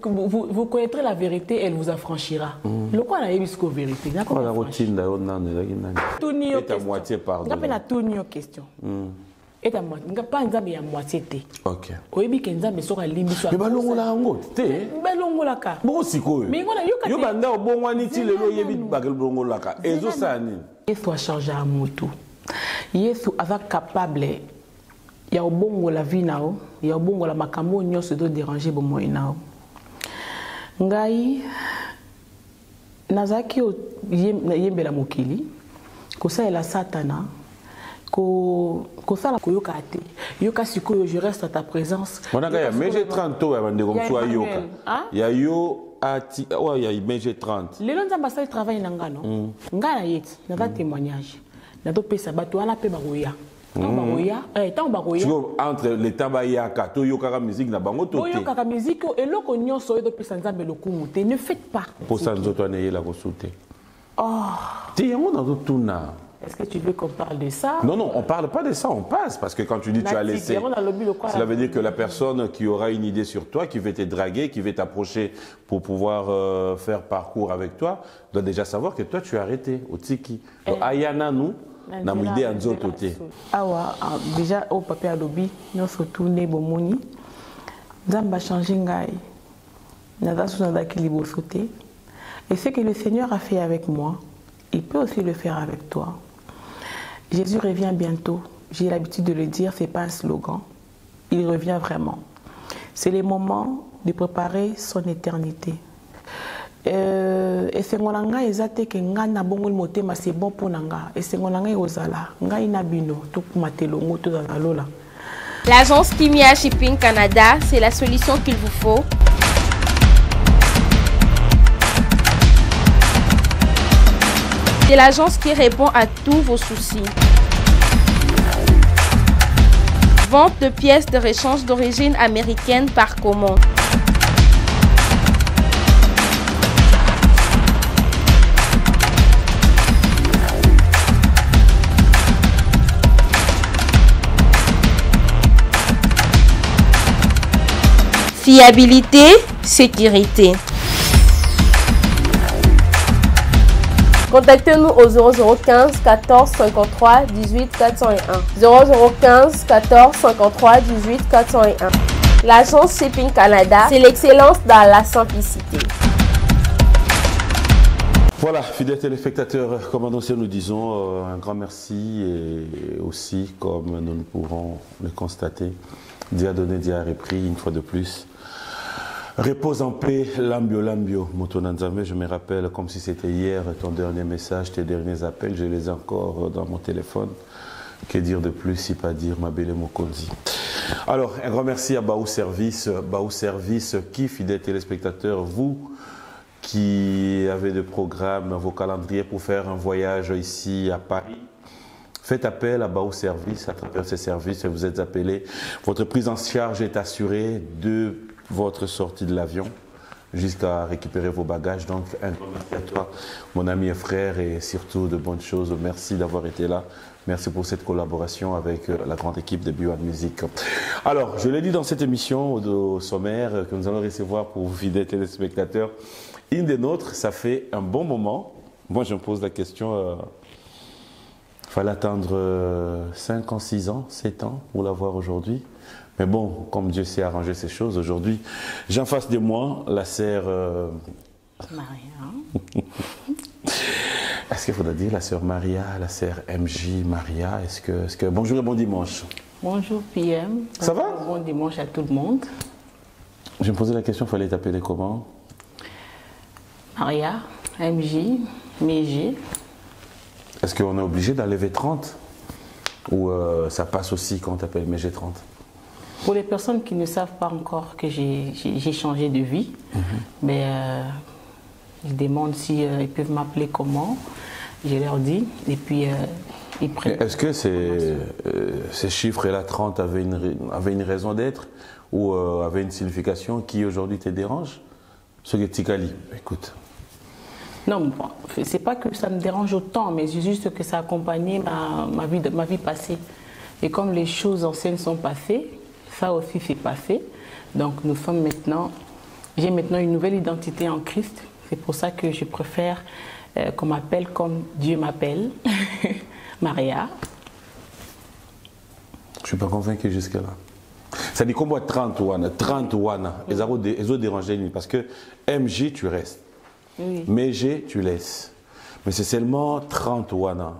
Vous connaîtrez la vérité, elle vous affranchira. Le quoi la bisco vérité? Tout moitié pardon. Tout question. Et à moi, pas un à moitié. Ok. Oyebi kenza mais sera limite. Mais balongo la ngo té. Balongo la ka. Bon siko. Mais ngona yo banda obongwani ti lelo yebi bagel balongo la ka. Ezo sani. Yesu a changé à moto. Yesu ava capable ya obongo la vie nao, ya obongo la makambo nyonso do déranger bo moyo nao. Ngai nazaki yembela mokili kosa ela satana ko sala koyoka te yoka sikoyo je reste à ta présence. Monaka ya meje 30 ya bande comme toi yoka ya yo ati wa ya meje 30 lelo nzamba sa travail na ngano ngana yeti na ba témoignage na to pesa bato ala pe baroya entre les tabayaka to yoka musique na bango to te yoka musique eloko nyonso yo to pesa nzambe lokumu te ne faites pas pour ça nzoto na yela ko souter ti yango na to tuna. Est-ce que tu veux qu'on parle de ça? Non, non, on ne parle pas de ça, on passe. Parce que quand tu dis tu as laissé, cela veut dire que la personne qui aura une idée sur toi, qui veut te draguer, qui veut t'approcher pour pouvoir faire parcours avec toi, doit déjà savoir que toi, tu as arrêté au tiki. Ayana, nous, na idée en zoto te. Awa, déjà, au papier à lobby, nous sommes tournés bomoni. Zamba changé ngai. Nada sous kilibo sauté. Et ce que le Seigneur a fait avec moi, il peut aussi le faire avec toi. Jésus revient bientôt. J'ai l'habitude de le dire, ce n'est pas un slogan. Il revient vraiment. C'est le moment de préparer son éternité. Et c'est mon anga ezate que nga na bongo le motema c'est bon pour nanga. Et c'est mon anga ozala nga inabino to kumatelo moto dans lola. L'agence Kimia Shipping Canada, c'est la solution qu'il vous faut. C'est l'agence qui répond à tous vos soucis. Vente de pièces de rechange d'origine américaine par commande. Fiabilité, sécurité. Contactez-nous au 0015 14 53 18 401. 0015 14 53 18 401. L'agence Shipping Canada, c'est l'excellence dans la simplicité. Voilà, fidèles téléspectateurs, comme annoncé, nous disons un grand merci et aussi, comme nous ne pourrons le constater, Dieu a donné, Dieu a repris une fois de plus. Repose en paix, Lambio, Motonanzame, je me rappelle comme si c'était hier ton dernier message, tes derniers appels, je les ai encore dans mon téléphone. Que dire de plus, si pas dire ma belle Mokonzi. Alors, un grand merci à Baou Service qui, fidèles téléspectateurs, vous qui avez des programmes dans vos calendriers pour faire un voyage ici à Paris, faites appel à Baou Service. À travers ces services, vous êtes appelés. Votre prise en charge est assurée de votre sortie de l'avion jusqu'à récupérer vos bagages. Donc, un grand merci à toi, mon ami et frère, et surtout de bonnes choses. Merci d'avoir été là. Merci pour cette collaboration avec la grande équipe de B1 Music. Alors, je l'ai dit dans cette émission au sommaire que nous allons recevoir pour vous, fidèles téléspectateurs, une des nôtres. Ça fait un bon moment. Moi, je me pose la question, il fallait attendre 5 ans, 6 ans, 7 ans pour la voir aujourd'hui. Mais bon, comme Dieu sait arranger ces choses, aujourd'hui, j'ai en face de moi la sœur... Maria. Est-ce qu'il faudra dire la sœur Maria, la sœur MJ Maria? Est-ce que... Bonjour et bon dimanche. Bonjour PM. Ça va? Bon dimanche à tout le monde. Je me posais la question, il fallait t'appeler comment? Maria, MJ, Méjé. Est-ce qu'on est obligé d'enlever 30? Ou ça passe aussi quand on t'appelle Méjé 30? Pour les personnes qui ne savent pas encore que j'ai changé de vie, ils demandent si ils peuvent m'appeler comment. Je leur dis et puis ils prennent. Est-ce que ces chiffres-là, 30, avaient une raison d'être ou avaient une signification qui aujourd'hui te dérange? Ce que Tikali, écoute. Non, c'est pas que ça me dérange autant, mais c'est juste que ça a accompagné ma vie passée. Et comme les choses anciennes sont passées, ça aussi s'est passé. Donc nous sommes maintenant J'ai maintenant une nouvelle identité en Christ. C'est pour ça que je préfère qu'on m'appelle comme Dieu m'appelle, Maria. Je ne suis pas convaincu jusque-là. Ça dit comment 30 wana, 30 wana. Ils ont dérangé parce que MJ, tu restes. Oui. MG, tu laisses. Mais c'est seulement 30 wana.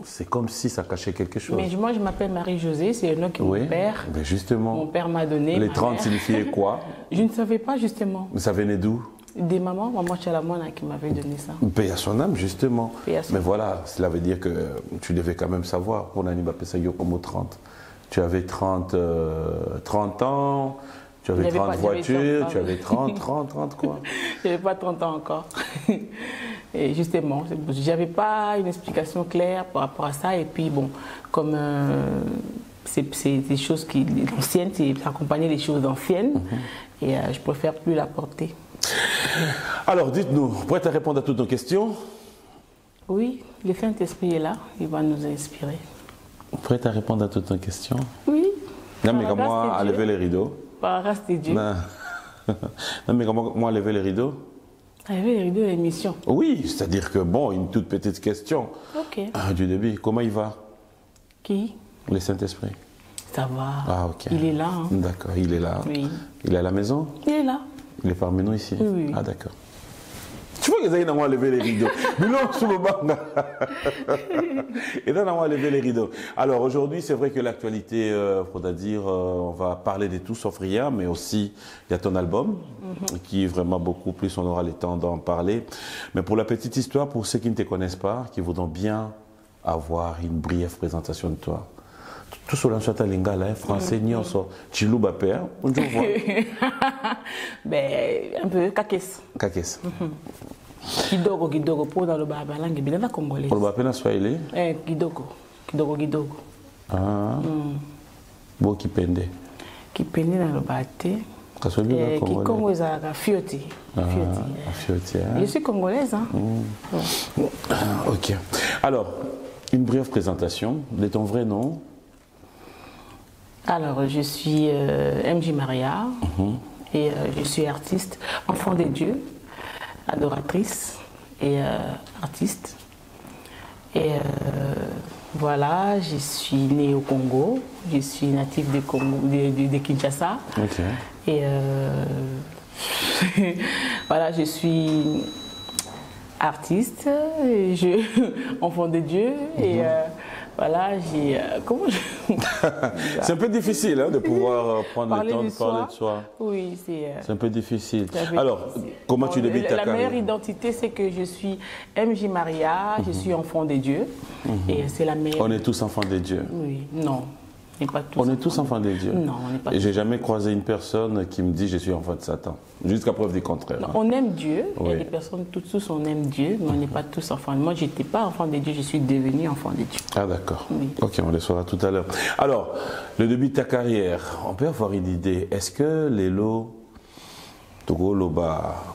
C'est comme si ça cachait quelque chose. Mais moi, je m'appelle Marie-Josée, c'est le nom que mon père. Mais justement. Mon père m'a donné. Les 30 signifiaient quoi? Je ne savais pas, justement. Mais ça venait d'où? Des mamans, maman Tchalamona qui m'avait donné ça. Paix à son âme, justement. Paix à son Mais âme. voilà, cela veut dire que tu devais quand même savoir. On a dit comme 30. Tu avais 30 ans, tu avais 30 voitures, tu avais 30 quoi. Je n'avais pas 30 ans encore. Et justement, je n'avais pas une explication claire par rapport à ça. Et puis bon, comme c'est des choses qui, anciennes, c'est accompagner les choses anciennes. Et je préfère plus la porter. Alors, dites-nous, prête à répondre à toutes nos questions? Oui, le Saint-Esprit est là, il va nous inspirer. Prête à répondre à toutes nos questions? Oui. Non, mais comme moi, à lever les rideaux. Par la grâce de Dieu. Non, mais comment moi, lever les rideaux? À lever les rideaux de l'émission. Oui, c'est-à-dire que, bon, une toute petite question. Ok. Du début, comment il va? Qui? Le Saint-Esprit. Ça va. Ah, ok. Il est là. Hein. D'accord, il est là. Oui. Il est à la maison? Il est là. Il est parmi nous ici? Oui. Ah, d'accord. Tu vois qu'ils ont levé les rideaux. Mais non, sous le banc. Ils ont levé les rideaux. Alors aujourd'hui, c'est vrai que l'actualité, faudra dire, on va parler de tout sauf rien, mais aussi il y a ton album qui est vraiment beaucoup plus, on aura le temps d'en parler. Mais pour la petite histoire, pour ceux qui ne te connaissent pas, qui voudront bien avoir une brève présentation de toi. Tout cela soit à lingala, français, nyonso, chilouba père, on te voit. Ben, un peu kakes. Kakes. Kidogo, pour dans le baba langue, bien la congolaise. Pour le bapé na swahili? Kidogo. Ah. Bo kipende. Kipende dans le bâté. Kaswahili na congolais. Kikongo ezalaka fioti. Fioti. Je suis congolaise. Hein? Ok. Alors, une brève présentation de ton vrai nom. Alors, je suis MJ Maria et je suis artiste, enfant de Dieu, adoratrice et artiste. Et voilà, je suis née au Congo, je suis native de Kinshasa. Ok. Et voilà, je suis artiste, enfant de Dieu et voilà, j'ai... comment C'est un peu difficile hein, de pouvoir prendre le temps de parler de soi. Oui, c'est un peu difficile. Alors, comment tu débutes ta carrière? La meilleure identité, c'est que je suis MJ Maria, je suis enfant de Dieu. Et c'est la meilleure... On est tous enfants de Dieu. Oui, non. On est tous enfants de Dieu. Non, on n'est pas tous. Et j'ai jamais croisé une personne qui me dit je suis enfant de Satan. Jusqu'à preuve du contraire. Non, hein. on aime Dieu. Oui. Il y a des personnes, tous on aime Dieu, mais on n'est pas tous enfants. Moi, je n'étais pas enfant de Dieu, je suis devenue enfant de Dieu. Ah d'accord. Oui. Ok, on les saura tout à l'heure. Alors, le début de ta carrière, on peut avoir une idée. Est-ce que Lelo, Togo, Loba,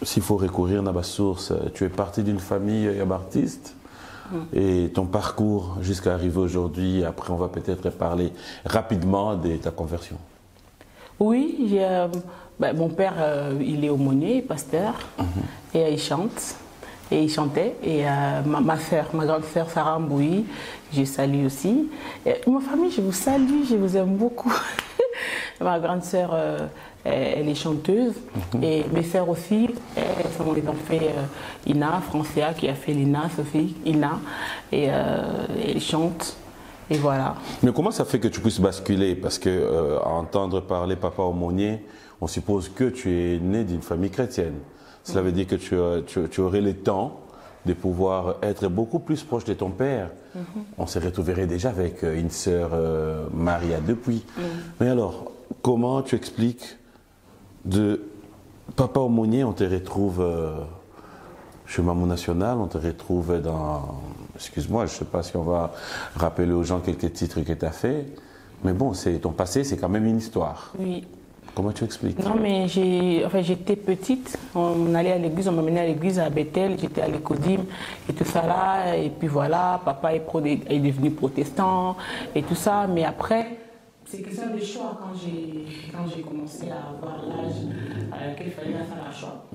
s'il faut recourir à ma source, tu es parti d'une famille d'artistes? Et ton parcours jusqu'à arriver aujourd'hui, après on va peut-être parler rapidement de ta conversion. Oui, mon père, il est aumônier, pasteur, et il chante, et il chantait. Et ma grande sœur Sarah Mbouy, je salue aussi. Et ma famille, je vous salue, je vous aime beaucoup. Ma grande sœur, elle est chanteuse, et mes sœurs aussi, elles ont fait Ina, Francia, qui a fait l'Ina, Sophie, Ina, et elle chante, et voilà. Mais comment ça fait que tu puisses basculer? Parce que à entendre parler papa aumônier, on suppose que tu es né d'une famille chrétienne. Cela veut dire que tu aurais le temps de pouvoir être beaucoup plus proche de ton père. On se retrouverait déjà avec une sœur Maria depuis. Mais alors, comment tu expliques de papa aumônier, on te retrouve chez Mamou National, on te retrouve dans... Excuse-moi, je ne sais pas si on va rappeler aux gens quelques titres que tu as fait, mais bon, ton passé, c'est quand même une histoire. Oui. Comment tu expliques? Non, mais j'étais petite, on allait à l'église, on m'amenait à l'église à Bethel, j'étais à l'Écodim et tout ça là, et puis voilà, papa est devenu protestant et tout ça, mais après, C'est question de choix quand j'ai commencé à avoir l'âge à laquelle il fallait faire un choix.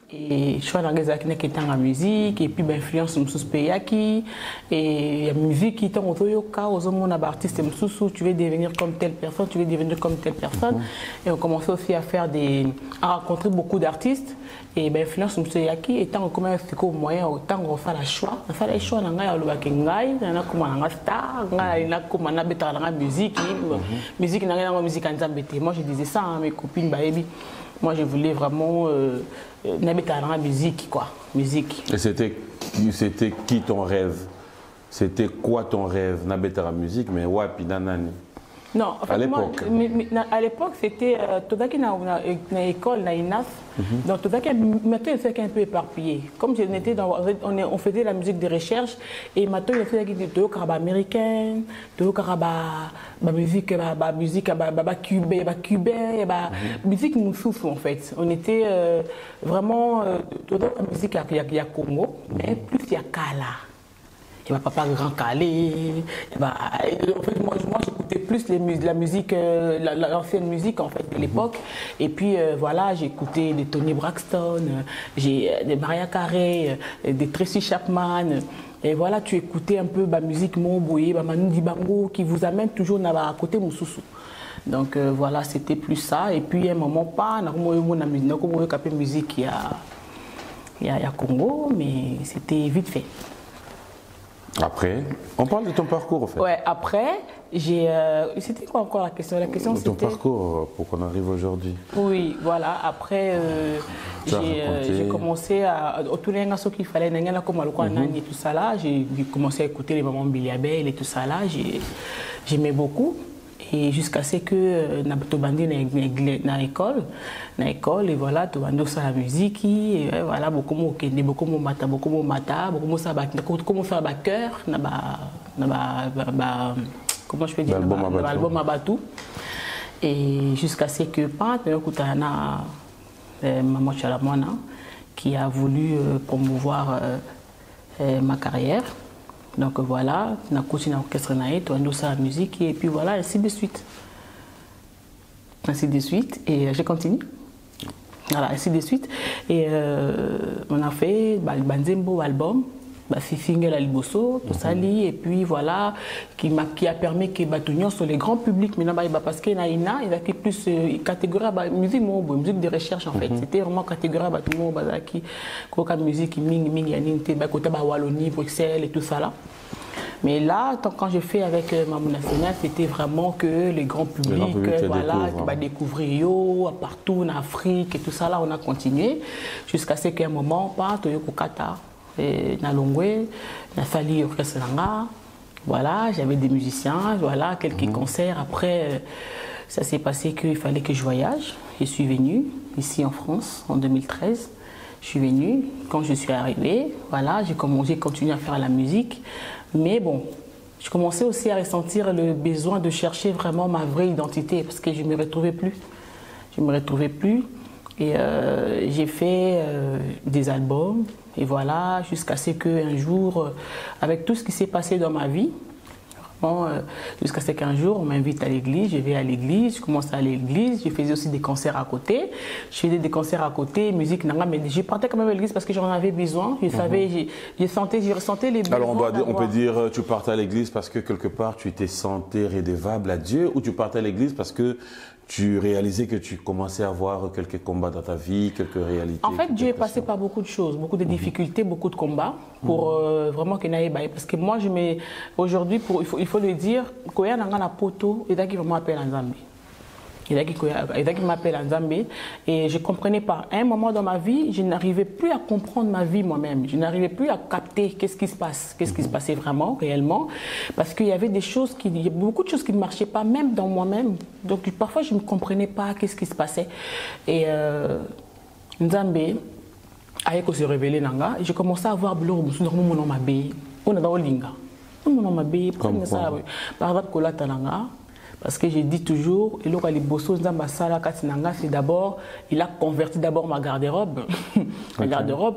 Et choix dans les années qui étaient en musique et puis l'influence de Payaki et la musique qui est en Otoyoka, aux hommes artistes tu veux devenir comme telle personne, tu veux devenir comme telle personne. Et on commençait aussi à rencontrer beaucoup d'artistes. Et l'influence de Payaki étant comme un moyen autant on fait le choix. On fait le choix dans la star, dans musique, musique en moi je disais ça à mes copines, moi je voulais vraiment la musique quoi, musique. Et c'était qui ton rêve? C'était quoi ton rêve? N'habiter la musique, mais ouais, puis nanani. Non, en fait, à l'époque. À l'époque, c'était tout ça qui dans l'école, dans l'INAF. Donc tout ça qui maintenant c'est un peu éparpillé. Comme on faisait la musique de recherche et maintenant il fait des carabas américaines, des carabas musique cubaine, musique moussouf en fait. On était vraiment toute la musique il y a Congo, mais plus il y a Kala. Il n'y a pas grand calé. En fait, moi j'écoutais plus la musique, l'ancienne musique en fait de l'époque. Et puis voilà, j'écoutais des Tony Braxton, des Maria Carey, des Tracy Chapman. Et voilà, tu écoutais un peu la musique Moboye, Manu Dibango, qui vous amène toujours à côté Moussoussou. Donc voilà, c'était plus ça. Et puis à un moment, pas, on a musique il y a Congo, mais c'était vite fait. Après, on parle de ton parcours en fait. Ouais, après, c'était quoi encore la question? La question c'était... Ton parcours pour qu'on arrive aujourd'hui. Oui, voilà. Après, j'ai commencé à... Tous les gens qu'il fallait, comme et tout ça là, j'ai commencé à écouter les mamans Billy Abel et tout ça là. J'aimais beaucoup. Et jusqu'à ce que je bandi dans l'école et voilà tu bandi ça la musique et voilà beaucoup mata beaucoup faire ba cœur comment je peux dire l'album Abatou et jusqu'à ce que pas kutana maman Chalamwana qui a voulu promouvoir ma carrière. Donc voilà, on a continué l'orchestre naït, on a fait la musique et puis voilà, ainsi de suite. Ainsi de suite, et j'ai continué. Voilà, ainsi de suite. Et on a fait Banzembo album, Fifingue la Liboso, tout ça, et puis voilà, qui a permis que Batunion sur les grands publics, maintenant parce qu'il y a plus catégorie musique de recherche en fait. C'était vraiment catégorie qui musique côté Wallonie, Bruxelles et tout ça là. Mais là, quand j'ai fait avec Maman National, c'était vraiment que les grands publics, voilà, qui va découvrir partout en Afrique et tout ça là, on a continué jusqu'à ce qu'à un moment, pas Toyoko Kata. Nalongwe, Nafali Orchestre Langa, voilà, j'avais des musiciens, voilà, quelques concerts. Après, ça s'est passé qu'il fallait que je voyage. Je suis venue ici en France en 2013. Je suis venue. Quand je suis arrivée, voilà, j'ai continué à faire la musique. Mais bon, je commençais aussi à ressentir le besoin de chercher vraiment ma vraie identité parce que je ne me retrouvais plus. Je ne me retrouvais plus. Et j'ai fait des albums. Et voilà, jusqu'à ce qu'un jour, avec tout ce qui s'est passé dans ma vie, jusqu'à ce qu'un jour, on m'invite à l'église, je vais à l'église, je commence à aller à l'église, je faisais aussi des concerts à côté. Je faisais des concerts à côté, musique, mais je partais quand même à l'église parce que j'en avais besoin. Je savais, je ressentais les besoins. Alors on peut dire, tu partais à l'église parce que quelque part, tu t'es senti redevable à Dieu, ou tu partais à l'église parce que tu réalisais que tu commençais à avoir quelques combats dans ta vie, quelques réalités. En fait, Dieu est passé par beaucoup de choses, beaucoup de difficultés, beaucoup de combats pour vraiment qu'il n'aille pas. Parce que moi, aujourd'hui, il faut le dire, quand il y a un poto, il y a qui m'appelle en Zambie. Il y a qui m'appelle en Zambie et je ne comprenais pas. À un moment dans ma vie, je n'arrivais plus à comprendre ma vie moi-même. Je n'arrivais plus à capter qu'est-ce qui se passe, qu'est-ce qui se passait vraiment, réellement. Parce qu'il y avait il y a beaucoup de choses qui ne marchaient pas, même dans moi-même. Donc parfois, je ne comprenais pas qu'est-ce qui se passait. Et Nzambé, avec se révéler, j'ai commencé à voir Bloro mon nom m'abbé. On a dans Olinga. Mon nom m'abbé, par exemple, Kolata Nanga. Parce que j'ai dit toujours, c'est d'abord, il a converti d'abord ma garde-robe. La garde-robe,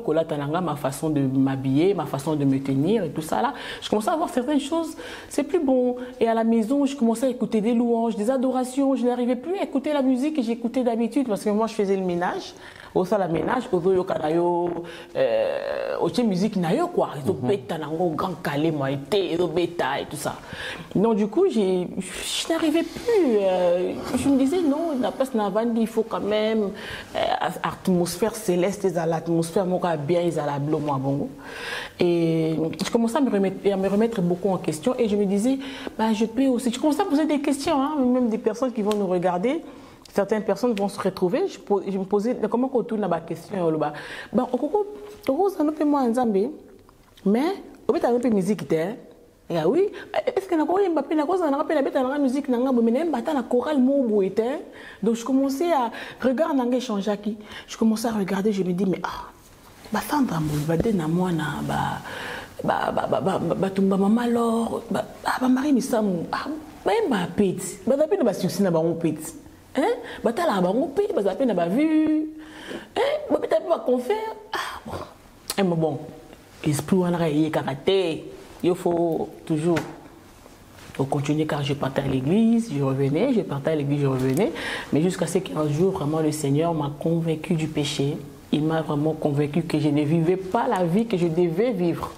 ma façon de m'habiller, ma façon de me tenir et tout ça là. Je commençais à voir certaines choses, c'est plus bon. Et à la maison, je commençais à écouter des louanges, des adorations. Je n'arrivais plus à écouter la musique que j'écoutais d'habitude parce que moi je faisais le ménage. Au sein de la ménage, au musique nayo quoi. Ils ont pété un grand calé moi et tout ça. Donc du coup, je n'arrivais plus. Je me disais non, la place Navandi, il faut quand même atmosphère céleste, l'atmosphère bien, ils allaient moi bon. Et je commençais à me remettre beaucoup en question et je me disais, bah je peux aussi. Je commençais à poser des questions, hein, même des personnes qui vont nous regarder. Certaines personnes vont se retrouver. Je me posais comment on tourne la question là-bas. Bon, ça nous fait moins Nzambe, mais au fait, on peut musique terre. Et oui, est-ce que n'importe Mbappé n'a pas la musique n'a pas mais n'aime pas la chorale mot était. Donc je commençais à regarder n'ange changer qui. Je commençais à regarder, je me dis mais bah Sandra Mbouibade na moi na bah tumba maman alors bah Marie Misamu bah Mbappé bah Mbappé na ba succès na ba on petit. Hein? Bah t'as là, bah on paye, bah ça peine n'a vu. Hein? Bah peut-être pas qu'on fait. Bon. Et bon, esprit on a eu caractère. Il faut toujours continuer car je partais à l'église, je revenais, je partais à l'église, je revenais. Mais jusqu'à ce qu'un jour, vraiment, le Seigneur m'a convaincu du péché. Il m'a vraiment convaincu que je ne vivais pas la vie que je devais vivre.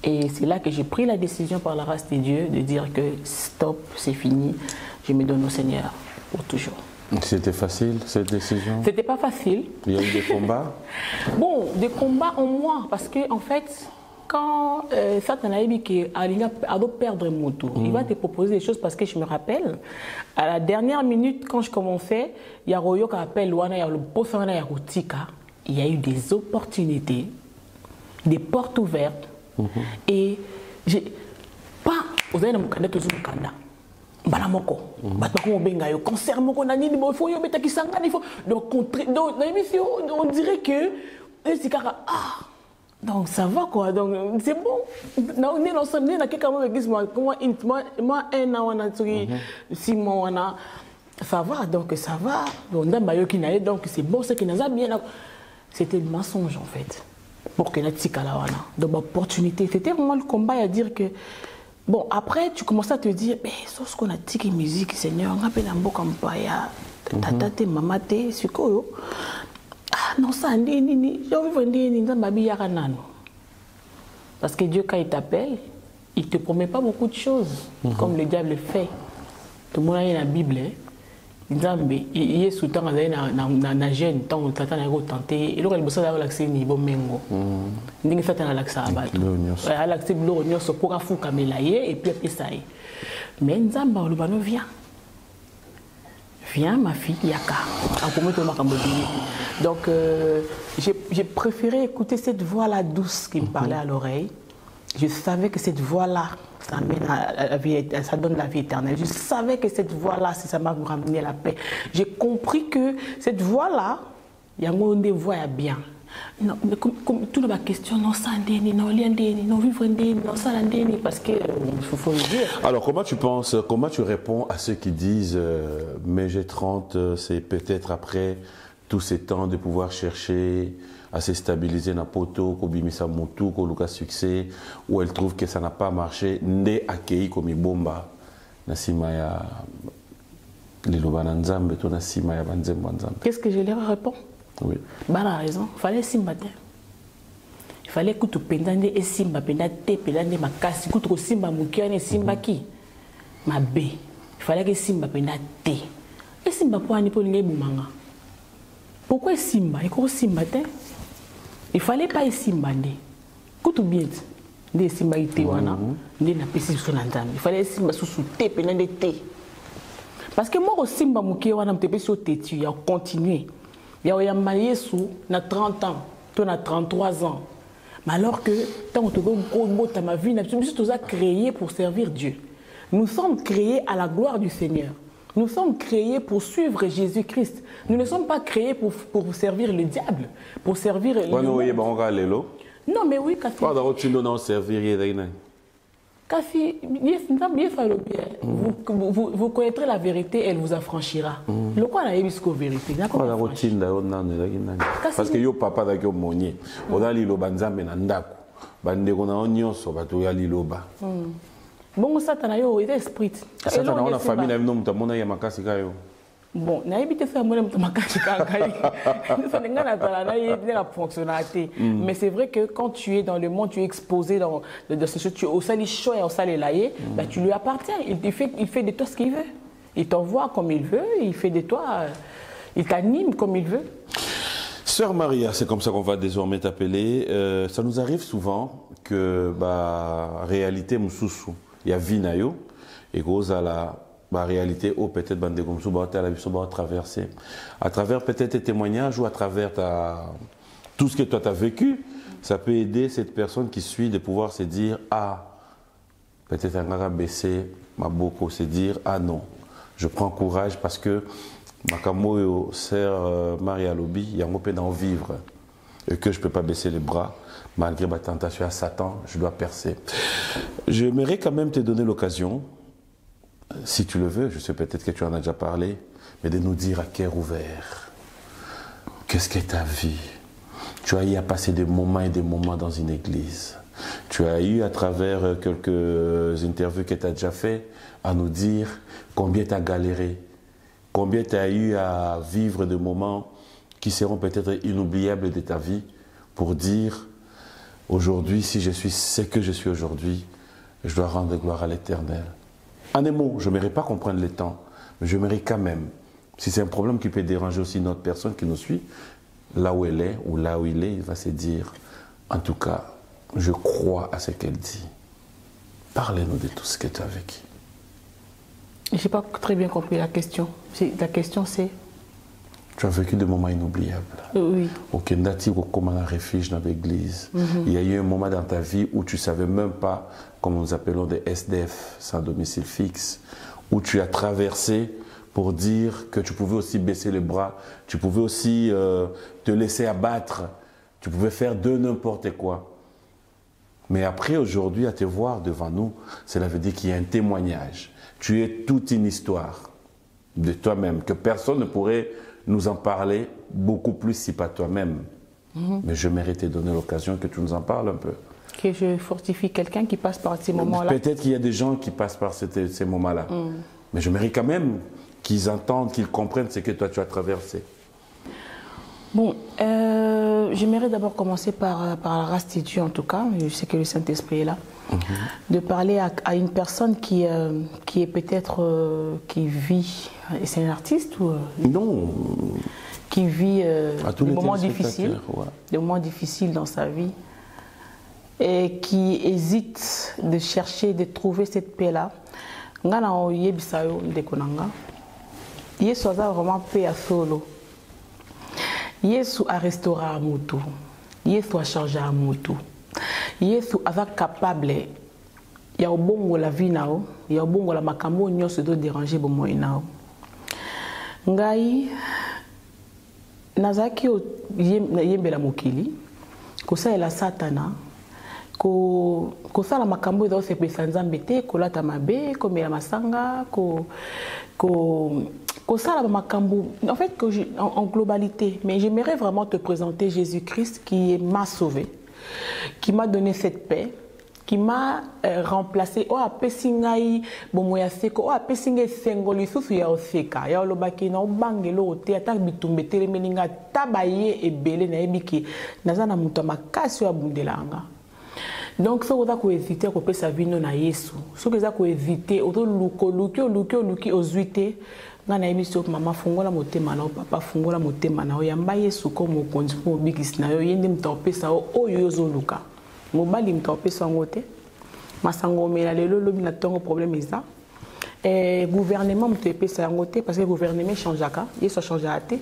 Et c'est là que j'ai pris la décision par la grâce de Dieu de dire que stop, c'est fini, je me donne au Seigneur. Pour toujours. C'était facile cette décision? C'était pas facile. Il y a eu des combats? Bon, des combats en moi, parce que en fait, quand Satan a dit qu'il va perdre mon tour, il va te proposer des choses parce que je me rappelle, à la dernière minute, quand je commençais, il y a Royo qui appelle Wana, il y a le boss Wana, il y a eu des opportunités, des portes ouvertes, et j'ai pas, vous avez mon candidat toujours candidat. Balamoko, concert moko na nini bo faut yo betaki sangana il faut donc dans l'émission on dirait que c'est donc ça va quoi donc c'est bon on est ensemble na quelqu'un me dit moi un an on a 6 mois on a ça va donc ça va on a bayo qui naé donc c'est bon c'est qui n'a bien c'était le mensonge en fait pour que la tika la wana donc opportunité c'était vraiment le combat à dire que bon, après, tu commences à te dire, mais c'est ce qu'on a dit que musique, Seigneur, on appelle un beau campaya, tata, maman, c'est quoi? Ah non, ça, j'ai envie de vendre parce que Dieu, quand il t'appelle, il ne te promet pas beaucoup de choses, comme le diable fait. Tout le monde a la Bible. Nzambe yesu tanga zai na jeune tant tata na go tenter et le bossa la l'accès ni bomengo ndingi fata na l'accès abato à l'accès blo nyoso pour afuka melaye et puis ça y mais Nzamba olubano viens ma fille yaka akomoto makambo donc j'ai préféré écouter cette voix là douce qui me parlait à l'oreille. Je savais que cette voix là ça amène à la vie, ça donne la vie éternelle. Je savais que cette voie-là, ça m'a ramené la paix. J'ai compris que cette voie-là, il y a une voie bien. Non, mais comme toute ma question, non, ça non, non, vivre non, ça parce que faut le dire. Alors, comment tu penses, comment tu réponds à ceux qui disent, mais j'ai 30, c'est peut-être après tous ces temps de pouvoir chercher à se stabiliser dans poto, kobimisa mutu, koluka succès, où elle trouve que ça n'a pas marché, ne accueilli comme bomba, nasima ya liloba nzambe, to nasima ya banzembo nzambe. Qu'est-ce que je leur réponds? Oui. Bah la raison, il fallait simbater. Il fallait que tu pendande et simba pendate pendande makasi, que tu simba mukiane simba qui ma b. Il fallait que simba pendate. Et simba pour ani pour les boumanga. Pourquoi simba? Il faut simba te. Il fallait pas simbande. Kutu bien. Des simba ite wana, des na pesi sur nzambe. Il fallait simba sous te pendande te. Parce que moi au simba mukiane wana mtepe sur te tu as continué. Il y a marié sous na 30 ans, toi na 33 ans. Mais alors que tant que tu ma vie, nous sommes créés pour servir Dieu. Nous sommes créés à la gloire du Seigneur. Nous sommes créés pour suivre Jésus-Christ. Nous ne sommes pas créés pour servir le diable, pour servir le monde. Non, mais oui, Pas dans servir. Vous connaîtrez la vérité, elle vous affranchira. Le quoi la vérité? Parce que yo papa da yo monye. Oda li loba nzambe na ndako. Bande ko na nyonso bato ya li loba. Bon ça tana yo esprit. Ça tana on a famille na no mutamona ya makasi kayo. Bon, na habité ça moi mutamakashi kangai. Ça n'enga na tala na yé la fonctionnalité. Mais c'est vrai que quand tu es dans le monde, tu es exposé dans ce tu au sali chaud et au sali laillé, bah tu lui appartiens. Il fait de toi ce qu'il veut. Il t'envoie comme il veut, il fait de toi il t'anime comme il veut. Sœur Maria, c'est comme ça qu'on va désormais t'appeler. Ça nous arrive souvent que bah réalité mususu, il y a vie na yo et cause à la réalité ou peut-être bande comme ça va traverser à travers peut-être tes témoignages ou à travers tout ce que toi tu as vécu, ça peut aider cette personne qui suit de pouvoir se dire ah peut-être un gars baisser ma boko, se dire ah non, je prends courage parce que Makamoyo, sœur Maria Lobi, il y a un peu d'en vivre et que je ne peux pas baisser les bras malgré ma tentation à Satan, je dois percer. J'aimerais quand même te donner l'occasion, si tu le veux, je sais peut-être que tu en as déjà parlé, mais de nous dire à cœur ouvert, qu'est-ce que ta vie? Tu as eu à passer des moments et des moments dans une église. Tu as eu à travers quelques interviews que tu as déjà fait à nous dire combien tu as galéré, combien tu as eu à vivre de moments qui seront peut-être inoubliables de ta vie pour dire aujourd'hui, si je suis ce que je suis aujourd'hui, je dois rendre gloire à l'Éternel. En un mot, je n'aimerais pas comprendre les temps, mais je j'aimerais quand même, si c'est un problème qui peut déranger aussi une autre personne qui nous suit, là où elle est ou là où il est, il va se dire, en tout cas, je crois à ce qu'elle dit. Parlez-nous de tout ce que tu as vécu. Je n'ai pas très bien compris la question. La question c'est... Tu as vécu des moments inoubliables. Oui. Au Kendati, comme un refuge dans l'église. Il y a eu un moment dans ta vie où tu ne savais même pas, comme nous appelons des SDF, sans domicile fixe, où tu as traversé pour dire que tu pouvais aussi baisser les bras, tu pouvais aussi te laisser abattre, tu pouvais faire de n'importe quoi. Mais après, aujourd'hui, à te voir devant nous, cela veut dire qu'il y a un témoignage. Tu es toute une histoire de toi-même, que personne ne pourrait nous en parler beaucoup plus si pas toi-même. Mais je mérite de te donner l'occasion que tu nous en parles un peu. Que je fortifie quelqu'un qui passe par ces moments-là. Peut-être qu'il y a des gens qui passent par ces moments-là. Mais je mérite quand même qu'ils entendent, qu'ils comprennent ce que toi tu as traversé. Bon, j'aimerais d'abord commencer par la restituer en tout cas. Je sais que le Saint-Esprit est là. De parler à une personne qui est peut-être, qui vit, et c'est un artiste ou non, qui vit des moments difficiles, ouais. Des moments difficiles dans sa vie et qui hésite de chercher, de trouver cette paix-là. Ngana o yebisayo ndekonanga. Yesu aza vraiment paix à solo. Yesu a restauré à mutu. Yesu a changé à mutu. Yesu aza capable ya obongo la vie nao, ya obongo la makambo nyonso do déranger bomoi nao. Ngai nazaki yembela mokili kosalela satana kosala makambo ezo sepesa nzambe te, kolata mabe, komela masanga, kosala makambo en fait en globalité. Mais j'aimerais vraiment te présenter Jésus-Christ qui m'a sauvé, qui m'a donné cette paix, qui m'a remplacé. Oh apesingai bomoya seko, oh apesingai sengoli susu ya oseka, ya olobaki na obangelo te ata bitumbe telemeninga tabaye ebele na ebiki nazana muto makasi ya bundelanga. Donc ce que vous hésiter à couper sa vie non à Yesu, ce que vous hésiter au luki ozuite ngana ebiso mama fungola motema na papa fungola motema na yamba Yesu ko mokonzi po bikisi na yo yende mtopesa oyo yozoluka mobali mtopesa ngote masango mela lelo lobi na tongo problème eza gouvernement mtopesa ngote parce que gouvernement changeaka Yesu changea te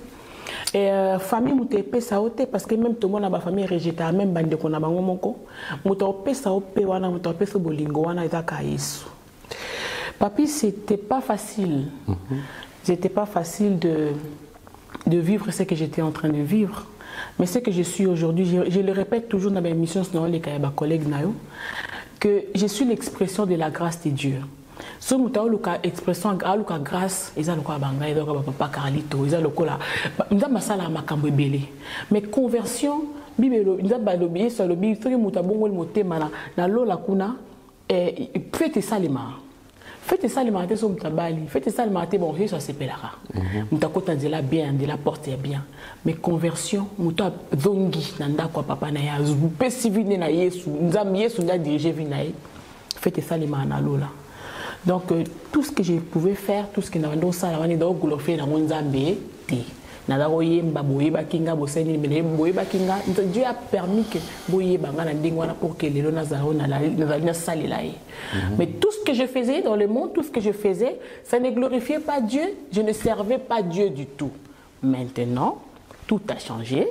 et famille mtopesa ote parce que même tout le monde a ba famille rejeté même bande ko na bango moko mtopesa ope wana mtopesa bolingo wana ezaka Yesu. Papi, c'était pas facile. C'était pas facile de vivre ce que j'étais en train de vivre. Mais ce que je suis aujourd'hui, je le répète toujours dans mes missions, sinon les collègues nayo. que je suis l'expression de la grâce de Dieu. Si vous avez l'expression de la grâce, vous avez papa Carlito, vous avez mais conversion, faites ça les mains. Faites ça les mains, faites ça les mains, bon, ça c'est pélara. Mutako de la bien, de la porte bien. Mais conversion, muta zongi, nanda kwa papa na ya, zupe sivine na Yesu, nzam Yesu nda dirige vinae. Faites ça les mains na lola. Donc tout ce que je pouvais faire, tout ce que nous avons fait, nous avons fait dans Nzambe. Dieu a permis que pour que les mais tout ce que je faisais dans le monde, tout ce que je faisais, ça ne glorifiait pas Dieu. Je ne servais pas Dieu du tout. Maintenant, tout a changé.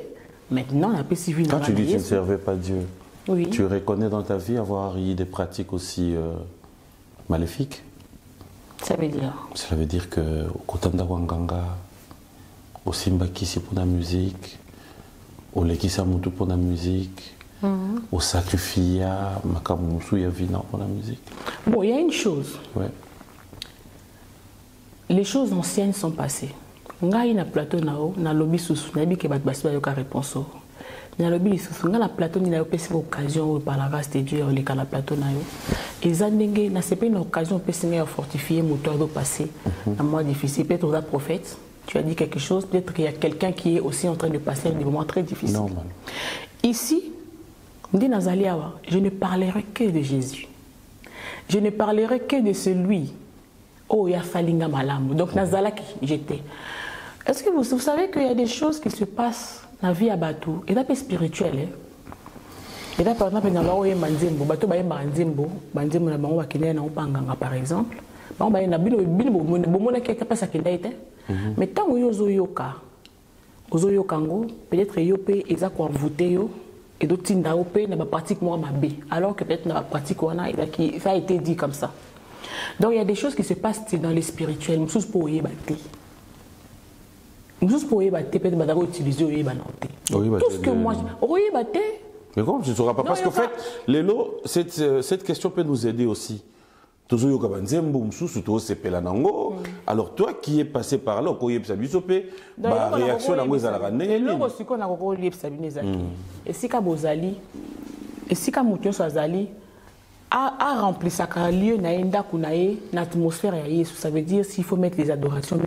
Maintenant, on a pu suivre. Quand tu dis que tu ne servais pas Dieu, oui. Tu reconnais dans ta vie avoir eu des pratiques aussi maléfiques? Ça veut dire? Ça veut dire que au Kotanda Wanganga, au Simba Kisi pour la musique, au Lekisa Moutou pour la musique, au Sacrifia, Makamusu Yavina pour la musique. Bon, il y a une chose. Ouais. Les choses anciennes sont passées. Ngai na plateau nao, na lobby susu, na bi ke bat basi ba yoka réponse. Na lobby susu, nga na plateau ni na yo pesi occasion par la grâce de Dieu, on les na plateau na yo. Et zandenge, na c'est pas une occasion pesi nga fortifier moteur do passé. Un mois difficile, peut-être aux prophètes. Tu as dit quelque chose, peut-être qu'il y a quelqu'un qui est aussi en train de passer des moments très difficiles. Normal. Ici, je ne parlerai que de Jésus. Je ne parlerai que de celui. Oh, il y a Falinga Malam. Donc, Nazalaki, j'étais. Est-ce que vous savez qu'il y a des choses qui se passent dans la vie à Batou, et d'après spirituel, et là, par exemple, dans la Manzimbo, Batou Baye Manzimbo, Manzimbo na bango bakine na upanganga par exemple, bango baye na bilo bomona qui pas ça qui été. Mais tant que yozo yoka ngo, peut-être yopé eza ko voter yo et d'autres tinda opé na ba pratiquement ma B, alors que peut-être na ba pratique wana ça a été dit comme ça. Donc il y a des choses qui se passent dans les spirituels, moussous pour yebate. Moussous pour yebate peut-être badaro utiliser yebanote. Tout ce que moi yebate. Mais comment tu ne sauras pas? Parce qu'en fait, Lélo, cette question peut nous aider aussi. Alors toi qui es passé par là, la réaction à a rempli sa lieu l'atmosphère, ça veut dire s'il faut mettre les adorations,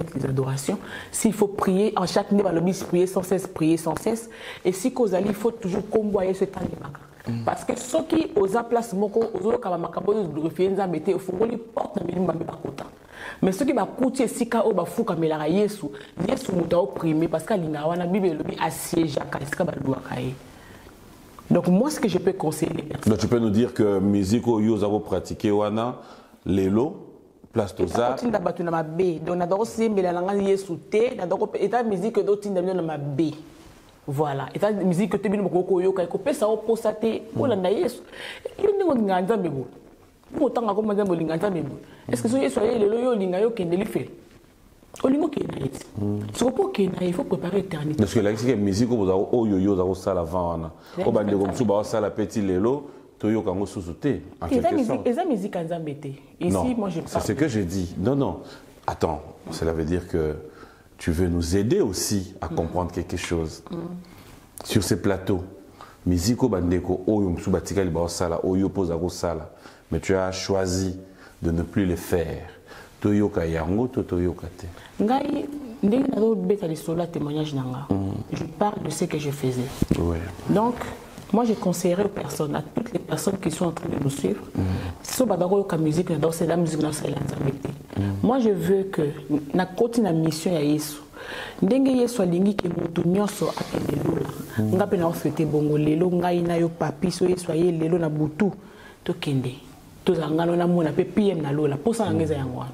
s'il faut prier en chaque niveau, prier sans cesse, et si il faut toujours comboyer ce temps de parce que ceux qui osent place moko mais ceux qui va coûter sika o ba fuka melara Yesu muta opprimé parce que linga wana Bible lobi assiège à sika ba luakaye. Donc moi ce que je peux conseiller les personnes. Donc tu peux nous dire que musique au yo zavo pratiquer wana lelo place toza tinda batu na mabe donc na doko sembela na Yesu te na doko eta musique do tinda na mabe. Voilà, et la musique que tu as dit, c'est ça pour ça pour la naïs. Il y a des gens qui ont autant à comment dire est-ce que soyez le loyo lingayo qui est fait au lingo qui est naïs. C'est pour qu'il il faut préparer l'éternité. Parce que la musique vous avez au yo yo ça avant au bande comme ça ba ça la petit lelo toyo kango sous-souté en quelque sorte. Et ça musique en zambété. Ici moi je c'est ce que j'ai dit. Non. Attends, cela veut dire que tu veux nous aider aussi à comprendre quelque chose. Sur ces plateaux, Miziko Bandeko, Oyo Msubatika Libaosala, Oyo Pozako Sala, mais tu as choisi de ne plus les faire. Toyoka Yango, Toyoka Te. Ngai, ndenge na do beta lisola témoignage nanga. Je parle de ce que je faisais. Ouais. Donc, moi je conseillerais aux personnes, à toutes les personnes qui sont en train de nous suivre, si on a musique, c'est la musique, moi je veux que na koti na mission ya Yesu. Ndenge Yesu alingi ke mutu nyonso akende lelo. Nga pe na ofete bongo lelo ngai na yo papi so Yesu aye lelo na butu to kende. To zangano na mona pe PM na lola. Posa na ngeza yangwana.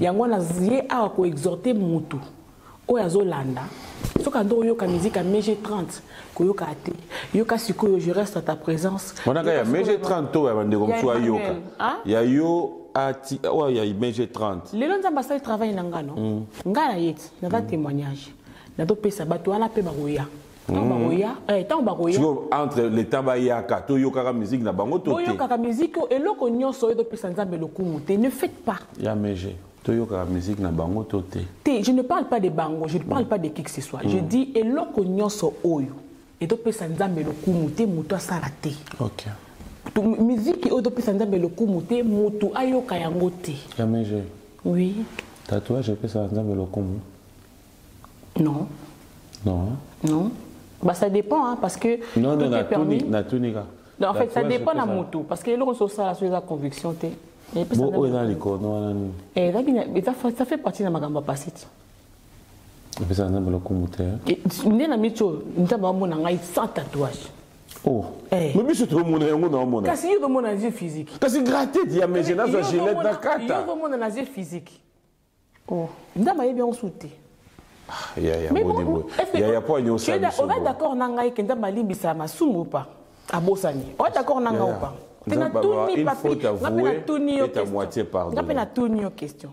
Yangwana zie a ko exhorter mutu. Oya zolanda. Soka ndo yoka musique à MG30 koyoka ate. Yoka sikoyo je reste à ta présence. Mona ga ya MG30 to ya bande comme so yoka. Ya yo ati ouais ya MG30. Les gens ambassadeurs travaillent dans ngano. Ngana yet, na va témoignage. Na do pesa bato ala pe baroya. Entre les tabayaka, toyokaka musique na bango tote. Toyokaka musique et loko nyonso oyo pesa nzambe lokumu te. Ne faites pas. Ya meje. Toyokaka musique na bango tote. Je ne parle pas de bango, je ne parle pas de qui que ce soit. Je dis et loko nyonso oyo et to pesa nzambe lokumu te muto asala te. OK. Musique oyo to pesa nzambe lokumu te muto ayoka yango te. Ya meje. Oui. Tatouage pesa nzambe lokumu? Non. Non. Non. Bah ça dépend hein, parce que non, tout est permis. Non, en fait ça dépend de la moto parce que l'on sur ça sur la conviction te. Ça fait partie de ma gamme passée. Et puis ça n'a pas le coup et n'est la micho n'taba mona ngai sans tatouage. Oh. Mais biso to mona yango na mona. Kasi yo mona na physique. Kasi gratter dia mais j'ai na gilet na kata. Yo mona na physique. Oh. Ndama yebi on souté. Il y a pas de on est d'accord nanga que ndamba limbisa masumu ou pas à Bosani. On est d'accord nanga ou pas. Il faut t'avouer et ta moitié pardon. On a tout une question.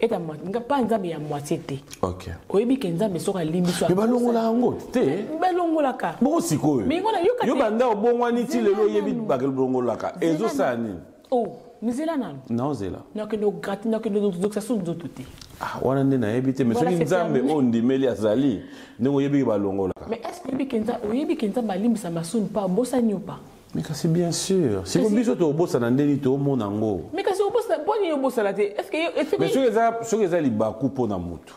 Et ta moitié, pas nzambe ya moitié té. OK. Oyebi ke nzambe soka limbisa. Mais balongo la ngo té. Balongo la ka. Bo sikoyo. Mais ngona yoka. Yo banda obongwani ti lelo yebi bakel balongo la ka. Ezo sani. Oh, nzela nanu. Non zela. Non que no gratis, non que no doxation d'auto té. Ah, wana ndena yebite mais soki nzambe ondi meli azali ndenge yebi balongo la. Mais est-ce que yebi kenza balimbisa masuni pas bosani ou pas? Mais c'est bien sûr. Si vous biso to bossa na ndeni to mona ngo. Mais kasi obossa poni yo bossa la te. Est-ce que mais soki eza libaku pona mutu.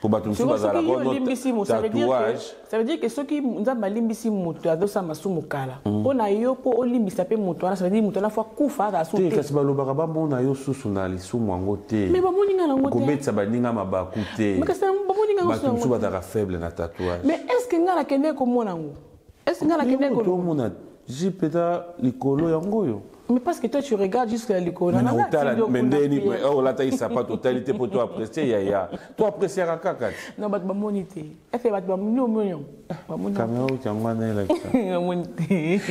Pour battre musu bazala ko tatouage. Ça veut dire que ceux qui nzamba limbisi mutu adosa masumu kala. Pona yo po olimbisa pe mutu ça veut dire mutu na fois kufa da so te. Kasi balobaka ba mona yo susu na lisumu ngo te. Mais ba moninga na ngo te. Kobetsa baninga mabaku te. Mais kasi ba moninga ngo so. Musu bazala faible na tatouage. Mais est-ce que ngala kende ko mona ngo? Est-ce que ngala kende ko mona j'ai peut-être likolo yango yo. Mais parce que toi tu regardes jusqu'à likolo na mais oh là tu sais pas totalité pour toi apprécier ya. Toi apprécier à kaka. Non ba monité. Elle fait ba monité. Ba monité. Caméra ou tiangwana là. Monité.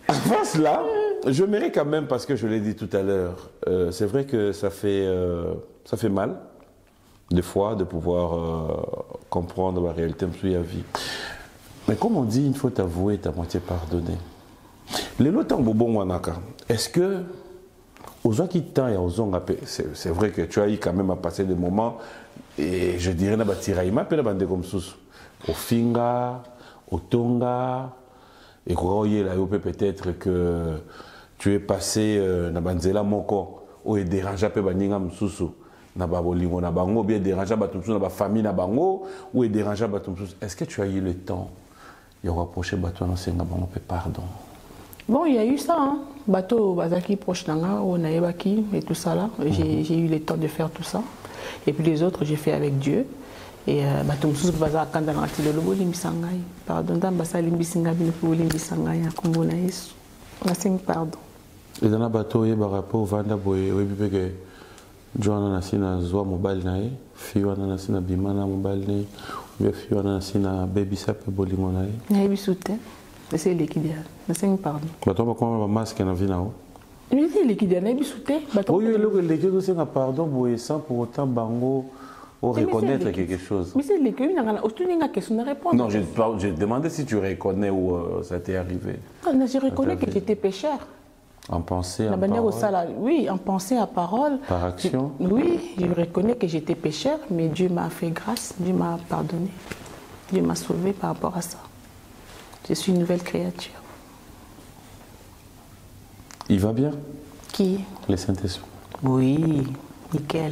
Avant cela, je mérite quand même parce que je l'ai dit tout à l'heure, c'est vrai que ça fait mal des fois de pouvoir comprendre la réalité de la vie. Mais comme on dit, il faut t'avouer, ta moitié pardonner. Les lots bon wanaka. Est-ce que aux gens qui t'ont et aux gens c'est vrai que tu as eu quand même à passer des moments et je dirais na batiraïma pe na bande comme sous au finga, au tonga et croyez là peut-être que tu es passé na banzela moko ou est dérangé pe baninga msusu na babolingo na bango bien dérangé batumsu na ba famille na bango ou est dérangé batumsu. Est-ce que tu as eu le temps de rapprocher bateau na senga bango pe pardon? Bon, il y a eu ça, hein. Bateau Bazaki proche d'Anga, on a Ebaki et tout ça là. J'ai eu le temps de faire tout ça. Et puis les autres, j'ai fait avec Dieu. Et bateau Moussous Baza Kandana le logo Limbisangai. Pardon, dans Bassa Limbisinga, Binfou Limbisangai, à Congo Naïs. On a 5 pardon. Et dans la bateau, il y a un rapport Vanda Boye, oui, que Joana Nassina Zoa Mobile Nae, Fiona Nassina Bimana Mobile Nae, ou Fiona Nassina Baby Sap Bolingo Nae. Nae Bissoute. C'est l'équidéal. C'est pardon. Bateau comment un masque na vie nao. Mais c'est l'équidéal, na bisouté. Bateau. Oui, le l'équidéal c'est un pardon boye sans pour autant bango ou reconnaître quelque chose. Mais c'est l'équidéal na une question à répondre. Non, je demandais si tu reconnais où ça t'est arrivé. Non, je reconnais que j'étais pécheur. En pensée, en parole. Oui, en pensée, à parole. Par action. Oui, je reconnais que j'étais pécheur, mais Dieu m'a fait grâce, Dieu m'a pardonné. Dieu m'a sauvé par rapport à ça. Je suis une nouvelle créature. Il va bien? Qui? Les Saint-Esprit. Oui, nickel.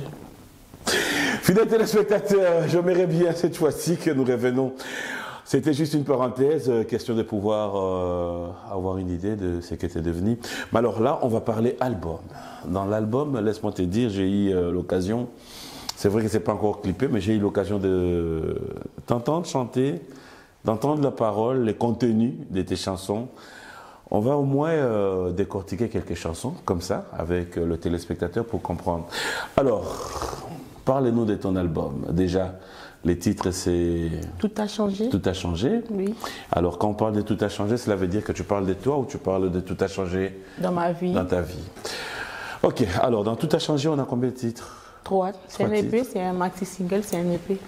Fidèles téléspectateurs, j'aimerais bien cette fois-ci que nous revenons. C'était juste une parenthèse, question de pouvoir avoir une idée de ce qu'était devenu. Mais alors là, on va parler album. Dans l'album, laisse-moi te dire, j'ai eu l'occasion, c'est vrai que ce n'est pas encore clippé, mais j'ai eu l'occasion de t'entendre chanter, d'entendre la parole, les contenus de tes chansons. On va au moins décortiquer quelques chansons, comme ça, avec le téléspectateur pour comprendre. Alors, parle-nous de ton album. Déjà, les titres, c'est... Tout a changé. Tout a changé. Oui. Alors, quand on parle de Tout a changé, cela veut dire que tu parles de toi ou tu parles de Tout a changé dans ma vie. Dans ta vie. Ok, alors, dans Tout a changé, on a combien de titres? 3. C'est un EP, c'est un maxi single, c'est un EP.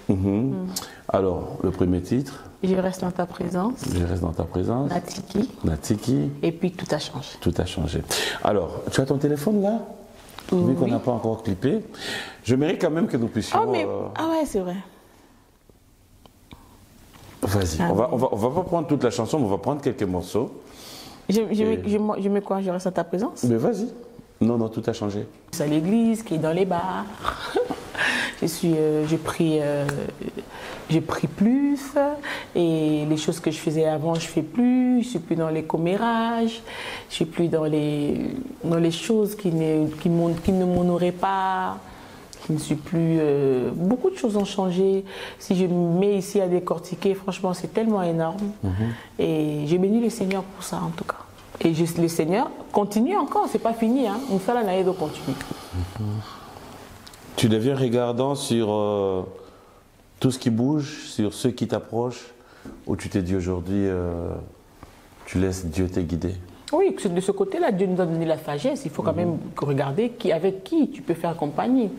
Alors, le premier titre Je reste dans ta présence. Je reste dans ta présence. Natiki. Natiki. Et puis tout a changé. Tout a changé. Alors, tu as ton téléphone là? Vu qu'on n'a pas encore clippé. Je mérite quand même que nous puissions... Oh, mais... Ah ouais, c'est vrai. Vas-y, on va pas prendre toute la chanson, mais on va prendre quelques morceaux. Je mets quoi? Je reste dans ta présence? Mais vas-y. Non, non, tout a changé. C'est à l'église, qui est dans les bars. J'ai pris plus et les choses que je faisais avant, je fais plus. Je suis plus dans les commérages, je suis plus dans les choses qui ne m'honoraient pas. Je ne suis plus. Beaucoup de choses ont changé. Si je me mets ici à décortiquer, franchement, c'est tellement énorme. Et je bénis le Seigneur pour ça, en tout cas. Et le Seigneur continue encore, c'est pas fini. Hein. On fait la naïve continue. Tu deviens regardant sur tout ce qui bouge, sur ceux qui t'approchent, ou tu t'es dit aujourd'hui, tu laisses Dieu te guider? Oui, de ce côté-là, Dieu nous a donné la sagesse. Il faut quand même regarder avec qui tu peux faire compagnie.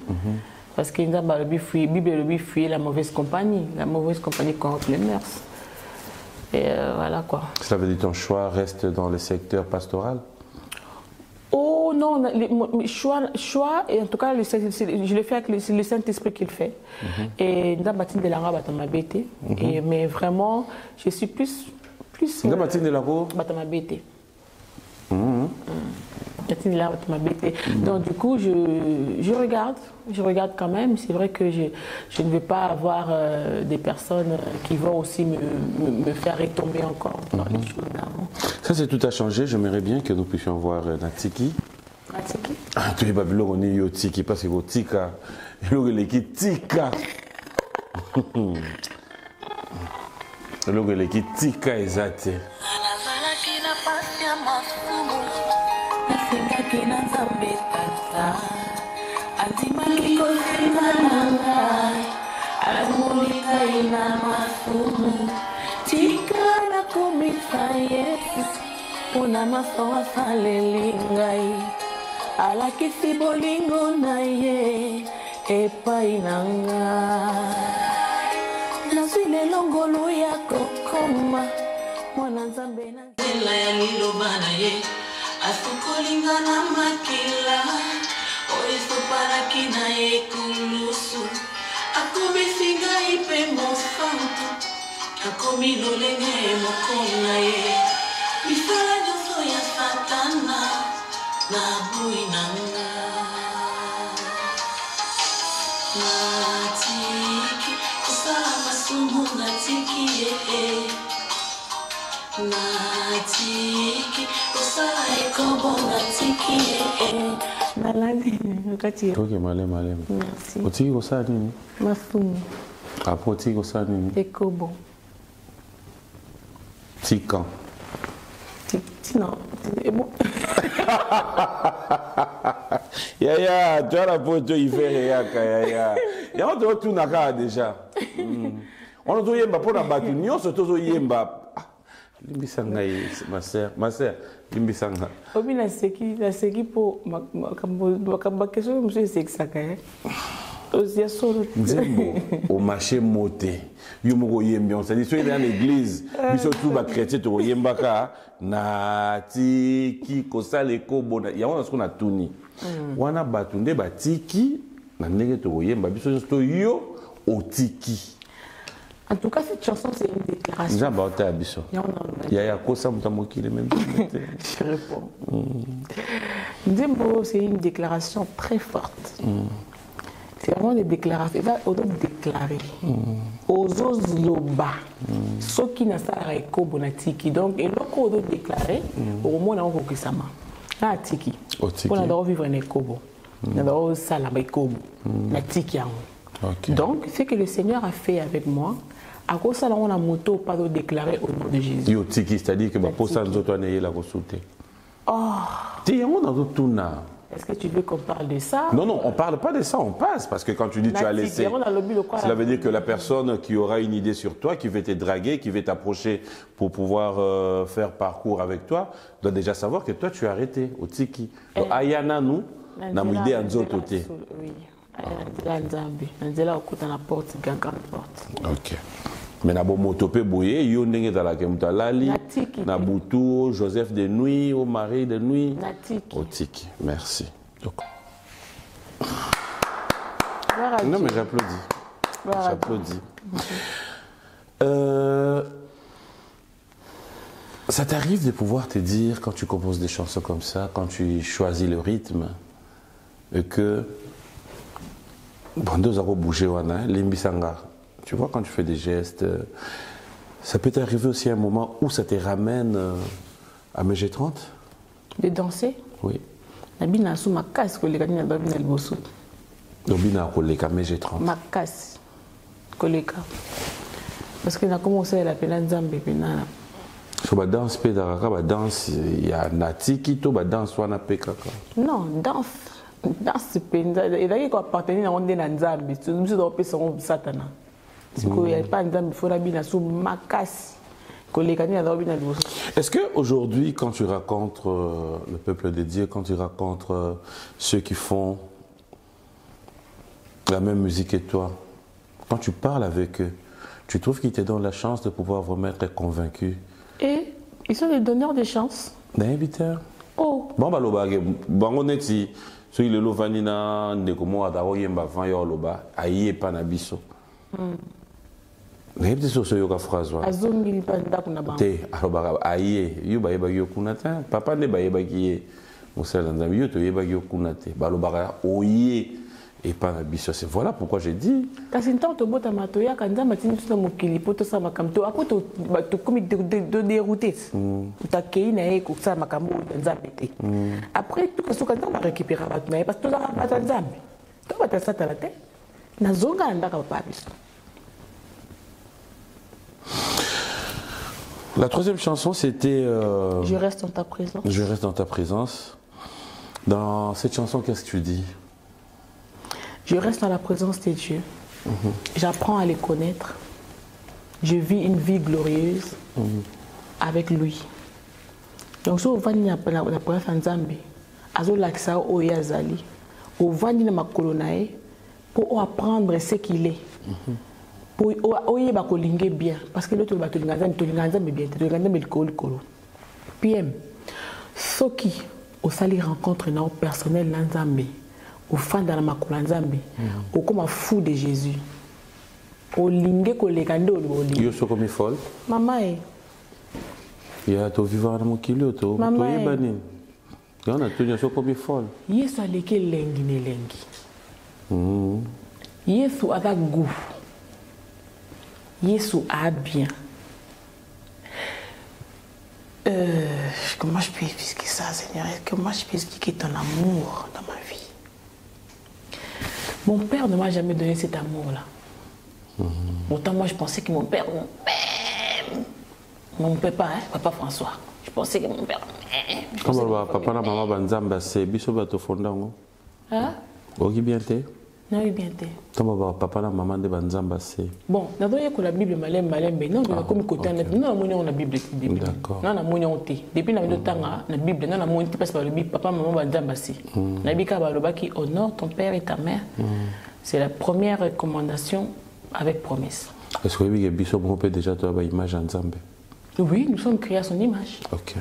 Parce que la Bible lui fuit la mauvaise compagnie. La mauvaise compagnie corrompt les mœurs. Et voilà quoi. Cela veut dire que ton choix reste dans le secteur pastoral? Oh non, choix, et en tout cas, je le fais avec le Saint-Esprit qui le fait. Et dans la bâtine de la rue, mais vraiment, je suis plus. Dans la bâtine de la rue? Donc du coup, je regarde quand même. C'est vrai que je ne vais pas avoir des personnes qui vont aussi me faire retomber encore dans les choses d'avant. Ça, c'est tout a changé. J'aimerais bien que nous puissions voir Natiki. Natiki? Ah, tu es pas on est Yotiki parce que Tika, il est Tika. Il est Tika exact. Una masawa salelingai alakisi bolingo na ye epai nanga nazile longolo ya kokoma mwana nzambe na nzela ya liloba na ye asukolinga na makila oesopalaki na ye kulusu akomisinga ipe mosantu akomi lolenge moko na ye misala nyonso ya satana na bui nanga natiki kosala masumu natiki ye natiki kosala ekobo natiki ye malade wakati ok malade merci otiki kosala nini masumu apo otiki kosala nini ekobo tika non, c'est bon. Yaya, tu as la photo, il fait rien, Yaya. Il y a un autre tour déjà. On a dit yemba pour la battu, ni on se tozo yemba. Limbisanga, ma sœur, limbisanga. Obi na seki pour ma question, monsieur c'est que ça quand Nzembo, au marché moté. Yomoko yembi, on s'est dit, soyez dans l'église, mais surtout, les chrétiens, tu yembaka, natiki, kosale kobo, il y a ce qu'on a tourné. Wana batunde batiki, na nege to yemba, biso to yo otiki. En tout cas, cette chanson, c'est une déclaration. J'aborde à biso. Il y a quoi ça, mutamoki, les mêmes. Je réponds. Nzembo, c'est une déclaration très forte. C'est vraiment des déclarations. Il va déclarer. Aux autres loba. Ceux qui n'ont pas de bonatiki. Donc, et lorsqu'on doit déclarer, au moins, on a un sama. Là, tiki. On a droit vivre un ekobo. On a droit salama ekobo. Na tiki. Donc, ce que le Seigneur a fait avec moi, à cause de ça, on a moto pas de déclarer au nom de Jésus. Yo tiki, c'est-à-dire que pour ça, nous autres, on est là pour sauter. Oh. Tu es on a d'autres tourna. Est-ce que tu veux qu'on parle de ça? Non, non, on ne parle pas de ça, on passe. Parce que quand tu dis tu as laissé, cela veut dire que la personne qui aura une idée sur toi, qui veut te draguer, qui veut t'approcher pour pouvoir faire parcours avec toi, doit déjà savoir que toi tu es arrêté au tiki. Donc, Ayana, nous, n'a pas idée à nous autres. Oui, Ayana, la porte, grande porte. Ok. Mais na bon motopé boyé, yo ndenge dans la Kemutalali, na Boutou, Joseph de Nuit, au mari de Nuit. Otiki, merci. Donc. Non mais j'applaudis. J'applaudis. Ça t'arrive de pouvoir te dire quand tu composes des chansons comme ça, quand tu choisis le rythme, et que bon, deux euros bouger wana, limbisanga. Tu vois, quand tu fais des gestes, ça peut t'arriver aussi un moment où ça te ramène à MG30. De danser? Oui. Nabina sous ma casse collègue na babina liboso. Nabina collègue à MG30. Ma casse collègue. Parce que na commencé à l'appeler Nzambe pena. So ba danse pe daraka ba danse ya natiki to ba danse wana pe kaka. Non, danse penza et d'ailleurs quoi appartenir à on na Nzambe, tu nous doit pas son satana. Est-ce qu'aujourd'hui, quand tu racontes le peuple de Dieu, quand tu racontes ceux qui font la même musique que toi, quand tu parles avec eux, tu trouves qu'ils te donnent la chance de pouvoir vraiment être convaincus? Et ils sont les donneurs de chance. Oh. Bon, bah, on est ici. Ceux qui le vanina, ndekomo adaro yemba van yo loba, aïe pas nabiso. Mais c'est sur yoga phrase. Azongi panda kuna ba. Te aroba aïe, yo ba yeba yo kunata, papa ne ba yeba ki musala nzambi yo to yeba yo kunate. Ba loba oye et pas nabiso. C'est voilà pourquoi j'ai dit. Kasi ntanto bota matoya kanza matini tuna mokili poto sa makamto apoto to komi de dérouter. Ta kei na e ko sa makambo nzambe te. Après tout ce qu'on va récupérer parce que tout ça va nzambe. To bata sa la te. Na zonga ndaka papa biso. La troisième chanson, c'était... Je reste dans ta présence. Je reste dans ta présence. Dans cette chanson, qu'est-ce que tu dis? Je reste dans la présence de Dieu. J'apprends à les connaître. Je vis une vie glorieuse avec lui. Donc, si on va la présence de Nzambe, azo laksa o yazali, on va na makolonae pour apprendre ce qu'il est. Pour oye bien parce que l'autre va te Nzambe bien, te Nzambe le PM. Ce qui au sali rencontre dans personnel Nzambe, au fan dans la makolo Nzambe, au comme fou de Jésus. Au lingé kolekande au lingé. Yo so comme folle. Maman est. Ya to vivre dans mon kilo to yebani. Ya na to so comme folle. Yesu aleke lengi ne lengi. Yesu a goût. Yesu a bien. Comment je peux expliquer ça, Seigneur? Comment je peux expliquer ton amour dans ma vie? Mon père ne m'a jamais donné cet amour-là. Pourtant, moi, je pensais que mon père m'aime. Mon papa, hein, papa François. Je pensais que mon père m'aime. Comment papa et maman banzamba c'est biso bato fondango? Hein? Oki bien te? Non, oui, bien te. Comment papa et maman de banzamba c'est? Bon, d'abord il y a la Bible malem mais non, comme côté non, on a la Bible. D'accord. Non, on a mon thé. Depuis la Bible, non, on a mon thé parce que le Bible, papa, maman banzamba c'est. La Bible qui honore ton père et ta mère. C'est la première recommandation avec promesse. Est-ce que vous biso peut déjà toi ba image en Nzambe? Oui, nous sommes créés à son image. OK.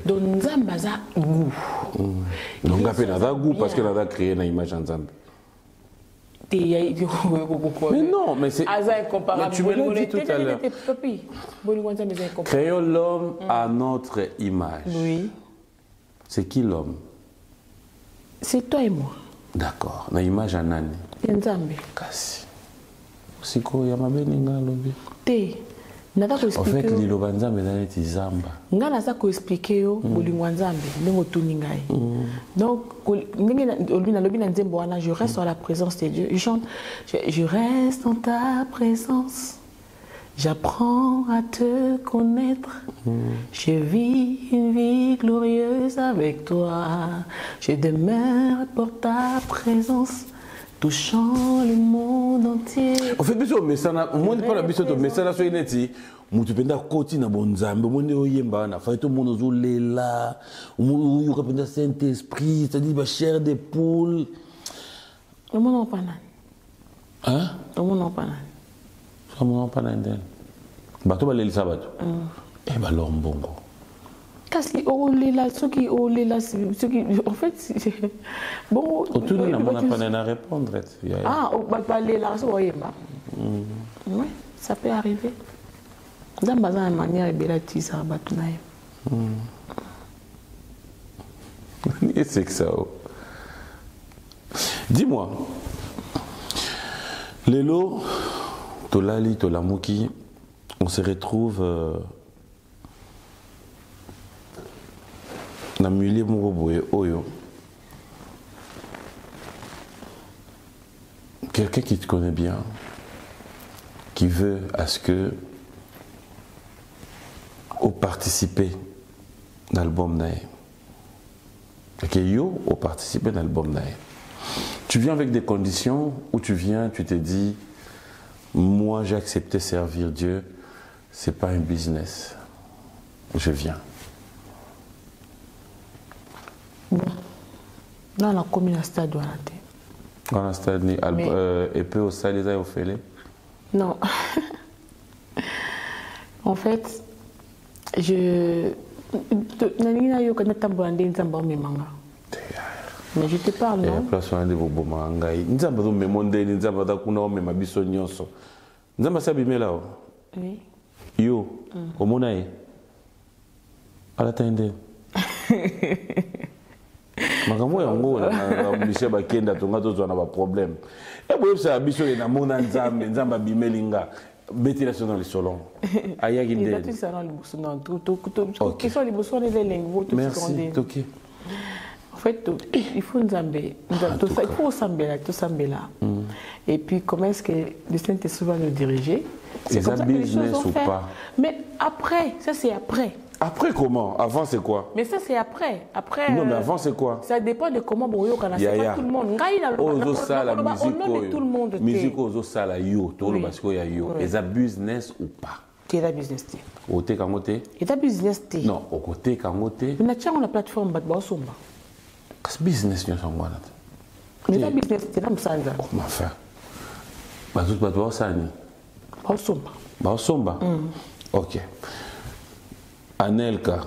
Donc Nzambe a goût. Donc on a goût parce que a créé une image en Nzambe. Mais non, mais c'est... Mais tu me l'as dit tout à l'heure. Créons l'homme à notre image. Oui. C'est qui l'homme? C'est toi et moi. D'accord. Na image en nani? Nzambe. Kasi. Siko ya mabeninga lobi. Te. En fait, liloba Nzambe na neti zamba. Nga naza ko expliquer yo bolingwa Nzambe ndenge otuni ngai. Donc je reste dans la présence de Dieu. Je chante je reste dans ta présence. J'apprends à te connaître. Je vis une vie glorieuse avec toi. Je demeure pour ta présence. Touchant le monde entier. En fait, biso mesana, on ne parle pas biso to mesana so ineti, mutu penda koti na bonzambe, monde oyemba na fa to mono zolela, mu yo kapenda Saint-Esprit, c'est-à-dire ba chair de poule. Le monde en pas nan. Hein? Le monde en pas nan. Le monde en pas nan. Bato balelisa bato. Eh ben lombongo. Kasi olela soki olela soki en fait bon autour na mona pas na répondre. Ah balela so oyemba. Oui, ça peut arriver. Dans une manière de ça bato na et c'est que ça. Dis-moi, Lelo, Tolali, Tolamuki, on se retrouve dans le milieu de Oyo. Quelqu'un qui te connaît bien, qui veut à ce que au participer dans l'album Nae. Que yo au participer dans l'album Nae. Tu viens avec des conditions où tu viens, tu te dis, moi j'ai accepté servir Dieu, c'est pas un business. Je viens. Bon. Là, on a commis un stade où on a un stade et puis au stade des Ayofélé. Non. En fait, je. Mais je te parle, non? Place on a des bobos mangai. Nous avons besoin de monter, nous avons besoin de ma biso nyonso. Nous avons ça bimé là. Oui. Yo, au monaï. À la tende. Makambo yango na Michel Bakenda tonga to na ba problème. Et boyo ça biso na mona nzambe nzamba bimelinga. Bétilation dans les solons. Aya ginde. Merci. Ok. En fait, il faut nous embêter. Il faut s'embêter. Et puis, comment est-ce que le Saint-Esprit va nous diriger? C'est comme ça que les choses sont faites. Mais après, ça c'est après. Après comment? Avant c'est quoi? Mais ça c'est après. Non, mais avant c'est quoi? Ça dépend de comment on pas tout le monde. Tout le monde. Musique aux sala yo, tout le parce qu'il y a yo. Est ça business ou pas? Quel est business? Au côté kangote? Est business? Non, au côté kangote. On a tiens la plateforme Batbasomba. Qu'est-ce business nous sommes là? Mais ça business c'est là m'sanga. Oh ma frère. Bazut batwa sani. Basomba. Basomba. OK. Anelka,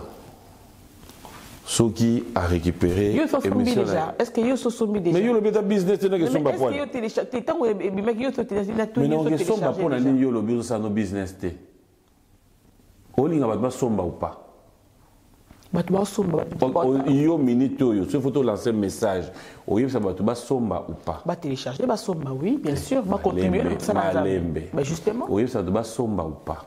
ce qui a récupéré émission déjà. Est-ce que yo sombi déjà? Mais yo le beta business c'est que somba point. Est-ce que yo télécharge tant mais yo télécharge mais non que somba pour na yo le business ça no business té. Olinga batba somba ou pas? Batba somba. Yo minute yo, ce photo lancer message. Oyo ça batba somba ou pas? Ba télécharger ba somba oui, bien sûr, ba contribuer ça va. Bah justement. Oyo ça batba somba ou pas?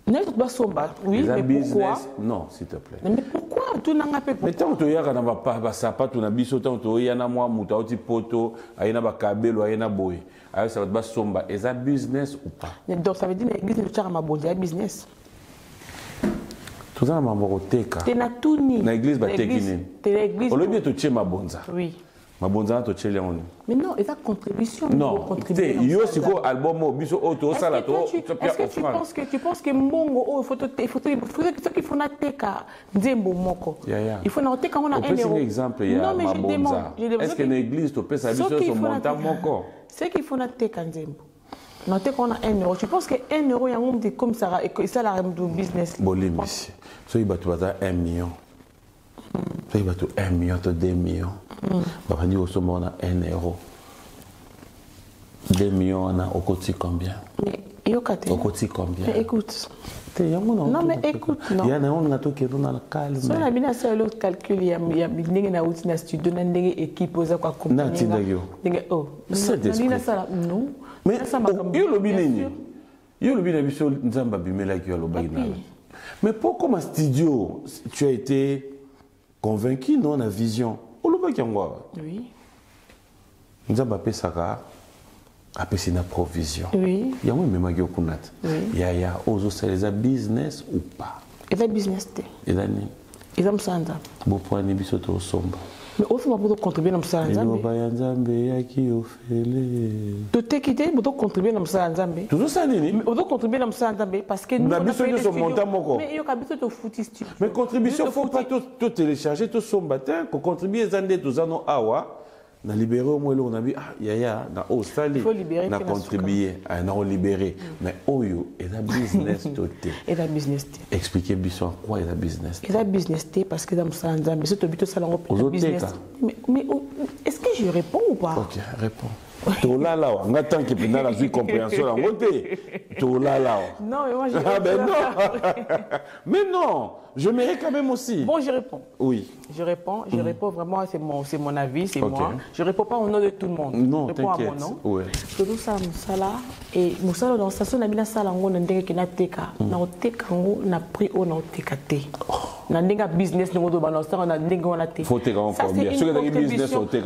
Oui, mais pourquoi? Non, s'il te plaît. Mais pourquoi? Mais tant que tu as un sapat, tu as un biseau, tant que tu as un mouta, tu as un poto, tu as un kabelo, tu as un boy. Alors ça va être somba. Est-ce un business ou pas? Donc ça veut dire que l'église est un business. Tout ça, c'est un tu as tout ni. L'église va t'équiner. L'église. On veut tu ma bonza. Oui. Ma bonza, tu as léon. Mais non, c'est une contribution. Non, yo c'est quoi album au biseau auto ça là toi. Est-ce que tu penses que mongo il faut qu'il faut na teka nzembo moko. Il faut na teka on a 1 euro. Exemple il y a ma bonza. Est-ce que l'église te paie sa biseau sur montant moko? C'est qu'il faut na teka nzembo. Na teka on a 1 euro. Tu penses que 1 euro ya ngombe comme ça et ça la du business. Bolim ici. So il va te battre 1 million. So il va te 1 million, 2 millions. Bah, on dit au sommet, on a 1 euro. 2 millions, on a au côté combien? Mais au côté combien? Mais écoute. Non, mais écoute, non. Il y en a un qui est dans le calme. Si on a bien assez l'autre calcul, il y a une outil dans studio, une équipe aux quoi compagnie. Oh, c'est des non. Mais il y a le bien. Mais pourquoi ma studio, tu as été convaincu, non, la vision? Oui. Nous avons appelé ça une provision. Oui. Il y a même il y a aux business ou pas? Il y a business. Il y a msanda. Bon point ni biso to somba. Mais au fond pour contribuer dans msanda. Elo ba nzambe yaki ofele. To te quitter pour contribuer dans msanda nzambe. Tout ça nini? Mais on doit contribuer dans msanda nzambe parce que nous on a besoin de son montant moko. Mais il y a habitude de foutis. Mais contribution faut pas tout télécharger tout somba. Qu'on contribue zande to zano awa. na libéré au moins on a dit ah yaya na Australie na contribué na libéré mais oyo et la business toté et la business expliquez bien quoi est la business et la business parce que dans ça mais c'est tout ça la business mais est-ce que je réponds ou pas? OK réponds. Tola là, on attend qu'il y ait la compréhension en côté. Tola là. Non, mais moi je réponds. Ah ben non. Mais non, je mérite quand même aussi. Bon, je réponds. Oui. Je réponds vraiment, c'est mon avis, c'est moi. Je ne réponds pas au nom de tout le monde. Non, je réponds à mon nom. Oui. Tout ça, Moussala. Et Moussala, dans la station, on a mis la salle en haut, on a dit qu'il y a un teka. On a teka en haut, on a pris au nom teka te. On a dit un business, on a dit qu'on a teka. Faut teka en combien?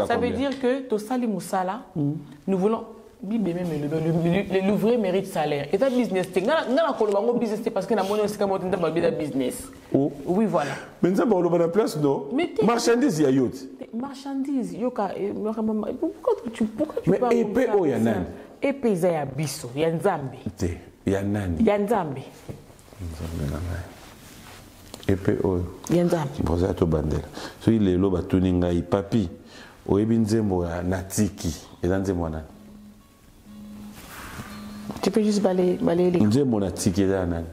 Ça veut dire que tout ça, les Moussala, nous voulons. L'ouvrier mérite salaire. Et ta business, tu as business parce que la business. Oui, voilà. Mais nous avons la place, non? Marchandise, il y a yacht. Marchandise, pourquoi tu parles? Mais épée, il y a nan. Épée, il y a biso, il y a nzambe. Il y a nan. Il y a nzambe. Épée, il y a nzambe. Bon, ça, tu bandel. So, il est là, batuninga, il papi. Oebi nzembo ya natiki. Et dans nzembo nan. Tu peux juste balayer les gars. Nzembo natiki ya nan.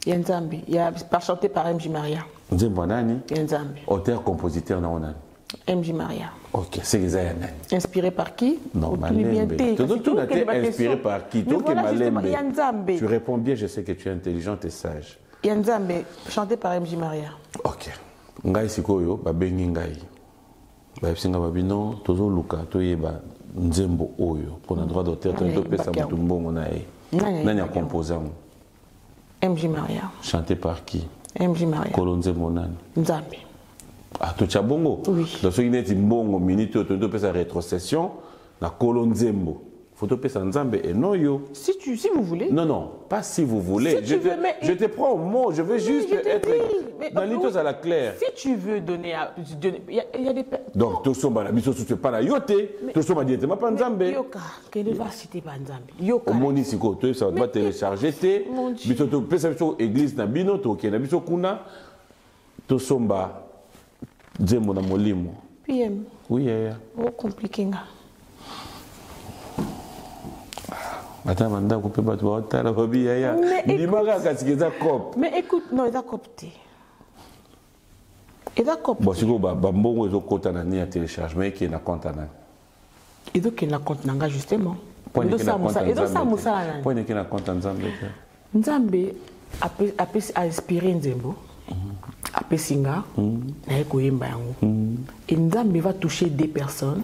Il y a nzambe. Il y a par chanté par MJ Maria. Nzembo nani? Il y a nzambe. Auteur compositeur na onan. MJ Maria. OK, c'est que ça y a nan. Inspiré par qui? Non, Malembe. Tout a été inspiré par qui? Toi qui Malembe. Il y a nzambe. Tu réponds bien, je sais que tu es intelligente et sage. Il y a nzambe chanté par MJ Maria. OK. Ngai sikoyo ba bengi ngai. Ba singa babino tozo luka toyeba nzembo oyo pour le droit d'auteur to pesa mutu mbongo na e. Nani a composé MJ Maria. Chanté par qui? MJ Maria. Kolonze monane. Nzambe. Ah, tu as bongo? Oui. Dans ce qui est bongo, minute, tu peux faire rétrocession, na kolonzembo. Faut te faire nzambe et non yo. Si vous voulez. Non, non, pas si vous voulez. Si je te prends au mot, je veux juste être dans l'hypnose à la claire. Si tu veux donner à. Il y a des. Donc, tout ça, la mission, tu ne pas la yote. Tout ça, tu ne pas nzambe. Yoka, qu'elle va citer pas nzambe. Yoka. Au monisiko, ça va télécharger. Tu peux faire l'église na bino, tu peux faire kuna. Tout ça, Nzembo na molimo. PM. Oui, Oh, compliqué. Attends, manda couper pas toi, t'as la hobby yaya. Mais écoute, non, il a copté. Il a copté. Bon, si vous bambongo est au compte à à téléchargement qui est na compte à et donc il na compte nanga justement. Point de ça Moussa. Point de na compte Nzambe. Nzambe a inspiré Nzembo. A singa na ekoyemba yango. Et Nzambe va toucher des personnes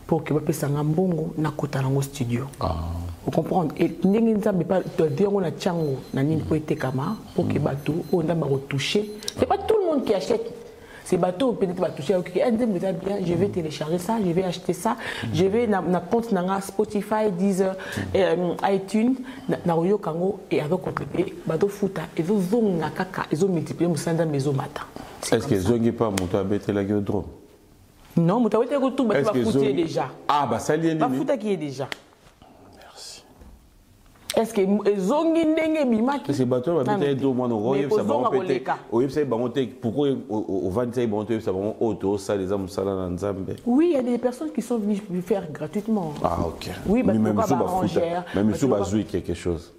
pour que va pesanga mbongo na kota nango studio. Vous comprenez? Et Nzambe pas te dire on a tchango na nini po etekama pour que bateau on va retoucher. C'est pas tout le monde qui achète. Ces bateaux peut-être va toucher. OK, bien, je vais télécharger ça, je vais acheter ça, je vais na compte na Spotify, Deezer, iTunes, na Royo Kango et avec compléter bateau futa et zo zonga kaka, ils ont multiplié musanda maison matin. Est-ce que zongi pas moto abete la gueudron? Non, moto abete ko tout ba fouter déjà. Ah bah ça lié ba futa qui est déjà. Merci. Est-ce que zongi ndenge bimaki? Ce bateau va mettre deux mois no royaume ça va péter. Oyeb ça va monter pourquoi au 25 monter ça va auto ça les hommes ça là Nzambe. Oui, il y a des personnes qui sont venues faire gratuitement. Ah OK. Oui, bah même pourquoi arrangère. Même sous bazoué quelque chose.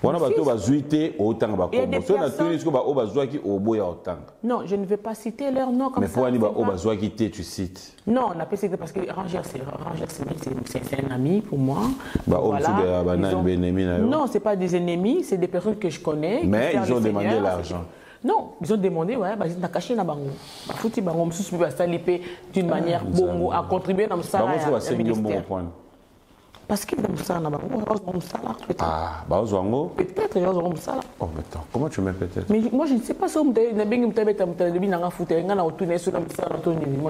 Wana bateau bazouité autant ba kombo. So na tuni sko ba o bazouaki au boya autant. Non, je ne vais pas citer leur nom comme ça. Mais pour ani ba o bazouaki tu cites. Non, on a pas cité parce que Rangers c'est un ami pour moi. Bah voilà. Non, c'est pas des ennemis, c'est des personnes que je connais. Mais ils ont demandé l'argent. Non, ils ont demandé, ouais, bah, ils ont caché na bango. Bah, fouti bango, monsieur peut s'aliper d'une manière bongo à contribuer dans ça. Parce qu'il aime ça, ah, bah, peut-être il y a ça. Oh, mais attends, comment tu mets peut-être? Mais moi, je ne sais pas si on moi,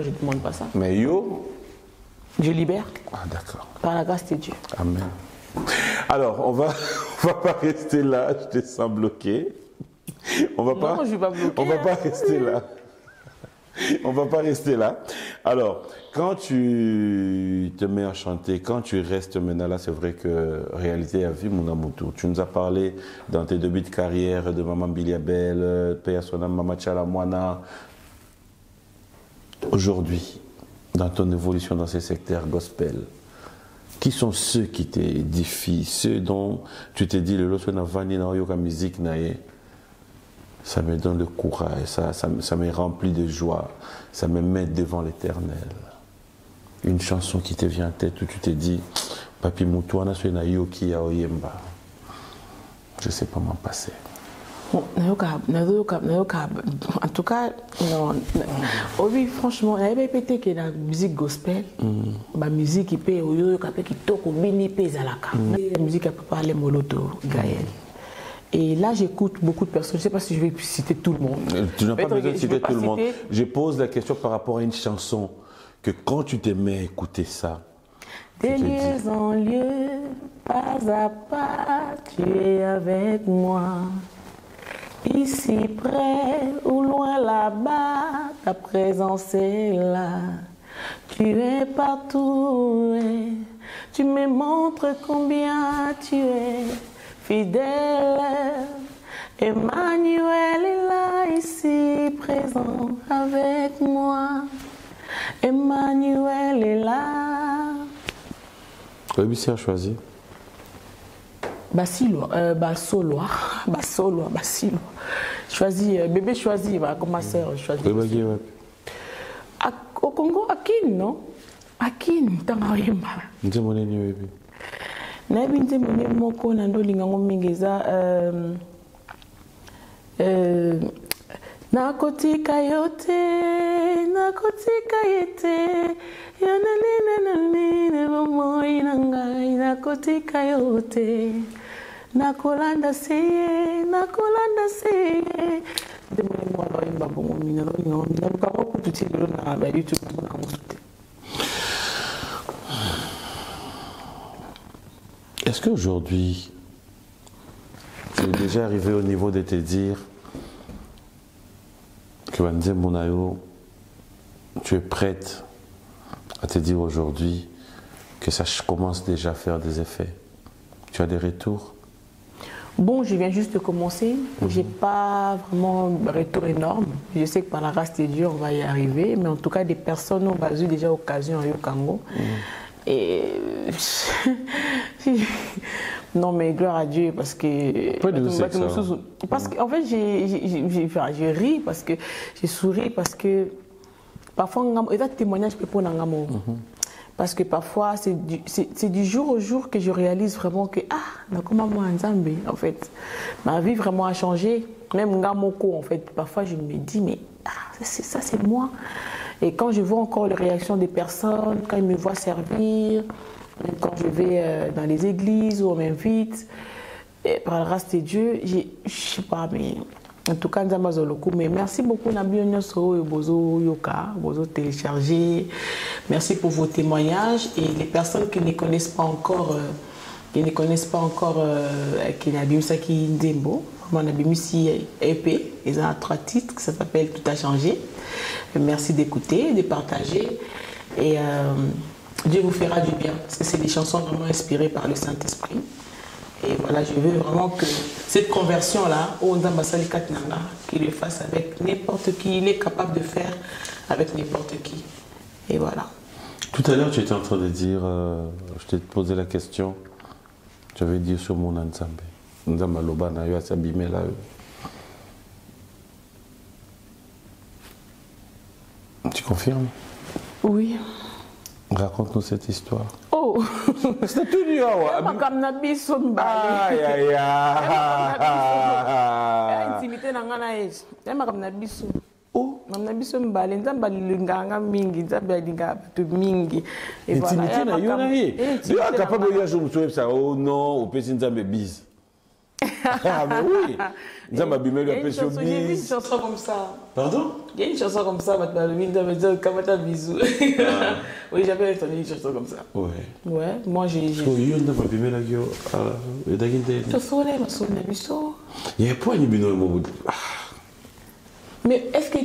je ne demande pas ça. Mais yo? Je libère. Ah, d'accord. Par la grâce de Dieu. Amen. Alors, on va pas rester là, je te sens bloqué. On va pas, non, je vais pas bloquer. On va pas rester là. On va pas rester là. Alors, quand tu te mets à chanter, quand tu restes maintenant là, c'est vrai que réalité a vu mon amour. Tu nous as parlé dans tes débuts de carrière de Maman Biliabel, Père Sonam, Mama Chalamwana. Aujourd'hui, dans ton évolution dans ces secteurs gospel? Qui sont ceux qui t'édifient, ceux dont tu te dis, le lorsque na vani na yoka musique nae, ça me donne le courage, ça me remplit de joie, ça me met devant l'Éternel. Une chanson qui te vient en tête où tu te dis, Papi Moutouana sur na yoki ya oyemba. Je sais pas m'en passer. En tout cas, non. Oui, franchement, il y avait peut-être que la musique gospel, la musique qui peut, qui toque au mini pézalaka. La musique qui peut parler moloto, Gaël. Et là, j'écoute beaucoup de personnes. Je ne sais pas si je vais citer tout le monde. Tu n'as pas besoin de citer tout le monde. Je pose la question par rapport à une chanson que quand tu te mets à écouter ça, de lieu en lieu, pas à pas, tu es avec moi. Ici près ou loin là-bas, ta présence est là. Tu es partout et tu me montres combien tu es fidèle. Emmanuel est là, ici présent avec moi. Emmanuel est là. Oebisi a choisi. Basilo, Basoloa. Choisi, bébé choisi, comme ma soeur choisit. Au Congo, Akin, non? Akin, Tangarimba. Nzemoneni webi. Nabi nzemone moko nando lingango mingeza nakotika yote yananene bomoi nangai nakotika yote nakolanda seye nzemone mwana imba bongo mina lingango mina bukako kututilo na ba YouTube na ngosute. Est-ce qu'aujourd'hui, tu es déjà arrivé au niveau de te dire que Wanze Monayo, tu es prête à te dire aujourd'hui que ça commence déjà à faire des effets? Tu as des retours? Bon, je viens juste de commencer. J'ai pas vraiment un retour énorme. Je sais que par la grâce de Dieu, on va y arriver. Mais en tout cas, des personnes ont eu déjà occasion à Yokango. Et non, mais gloire à Dieu parce que parce qu'en fait je ris parce que je souris parce que parfois il y a des témoignages pour n'angamo parce que parfois c'est du jour au jour que je réalise vraiment que comment moi Nzambe en fait ma vie vraiment a changé, même ngamoko en fait parfois je me dis mais ça c'est moi. Et quand je vois encore les réactions des personnes, quand ils me voient servir, même quand je vais dans les églises où on m'invite, par la grâce de Dieu, je ne sais pas, mais en tout cas, mais merci beaucoup Nabionyoso et Bozo Yoka, Bozo téléchargé. Merci pour vos témoignages et les personnes qui ne connaissent pas encore, qui Nabimsaki Ndembo, Nabimsi EP, ils ont 3 titres, ça s'appelle Tout a changé. Merci d'écouter, de partager et Dieu vous fera du bien parce que c'est des chansons vraiment inspirées par le Saint-Esprit. Et voilà, je veux vraiment que cette conversion-là, qu'il le fasse avec n'importe qui, il est capable de faire avec n'importe qui. Et voilà. Tout à l'heure, tu étais en train de dire, je t'ai posé la question, tu avais dit sur mon Nzambe. Nzamba Loba na yo asabimé là. Tu confirmes? Oui. Raconte-nous cette histoire. Oh! C'est tout nu, ah ouais. Aïe, aïe, aïe. Intimité n'a rien à dire. Oh! Intimité na yo na ye. Tu es capable de dire ça. Oh non, au petit Nzambe bise. Ah mais oui. Nzamba bimeli a péché bise. Il y a une chanson comme ça. Pardon? Il y a une chanson comme ça, Kamata bisou. Oui, j'avais entendu une chanson comme ça. Ouais. Ouais, moi j'ai. Il y a Nzamba bimeli yo. Il y a pas ni bino mo. Mais est-ce que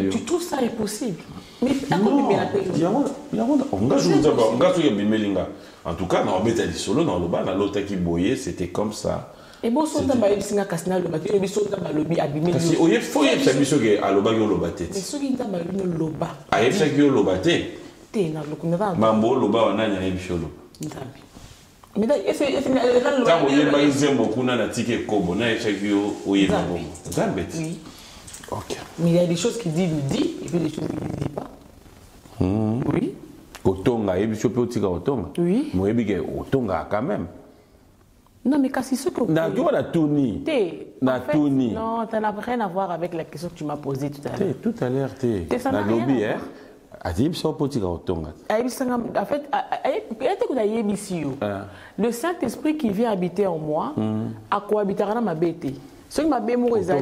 tu trouves ça impossible? Mais non, en tout cas, dans le solo, dans le bas, dans l'autre qui boyait, c'était comme ça. Et bon, si on a un singa casina le bâti, on a un lobby abîmé. Parce qu'il faut y faire ça, à l'oba qui est le bâti. Mais ceux qui ont un loba. À faire qui est le bâti. T'es là, le Mambo, le bas, on a un bicholo. Mais c'est quand vous avez un beaucoup de tickets kobo, na échec yo, oui, Zambet. Oui. Ok. Mais il y a des choses qu'il dit, il dit, et puis des choses qu'il ne dit pas. Oui. Otonga, et puis Otika Otonga. Oui. Moi, je Otonga quand même. Non, mais quand c'est ce que. Na tu la tourni. Na tourni. Non, ça n'a rien à voir avec la question que tu m'as posée tout à l'heure. Tout à l'heure, na lobby, hein. En fait, le Saint-Esprit qui vient habiter en moi, a cohabitera dans ma bête. Ce qui m'a bien mouru, c'est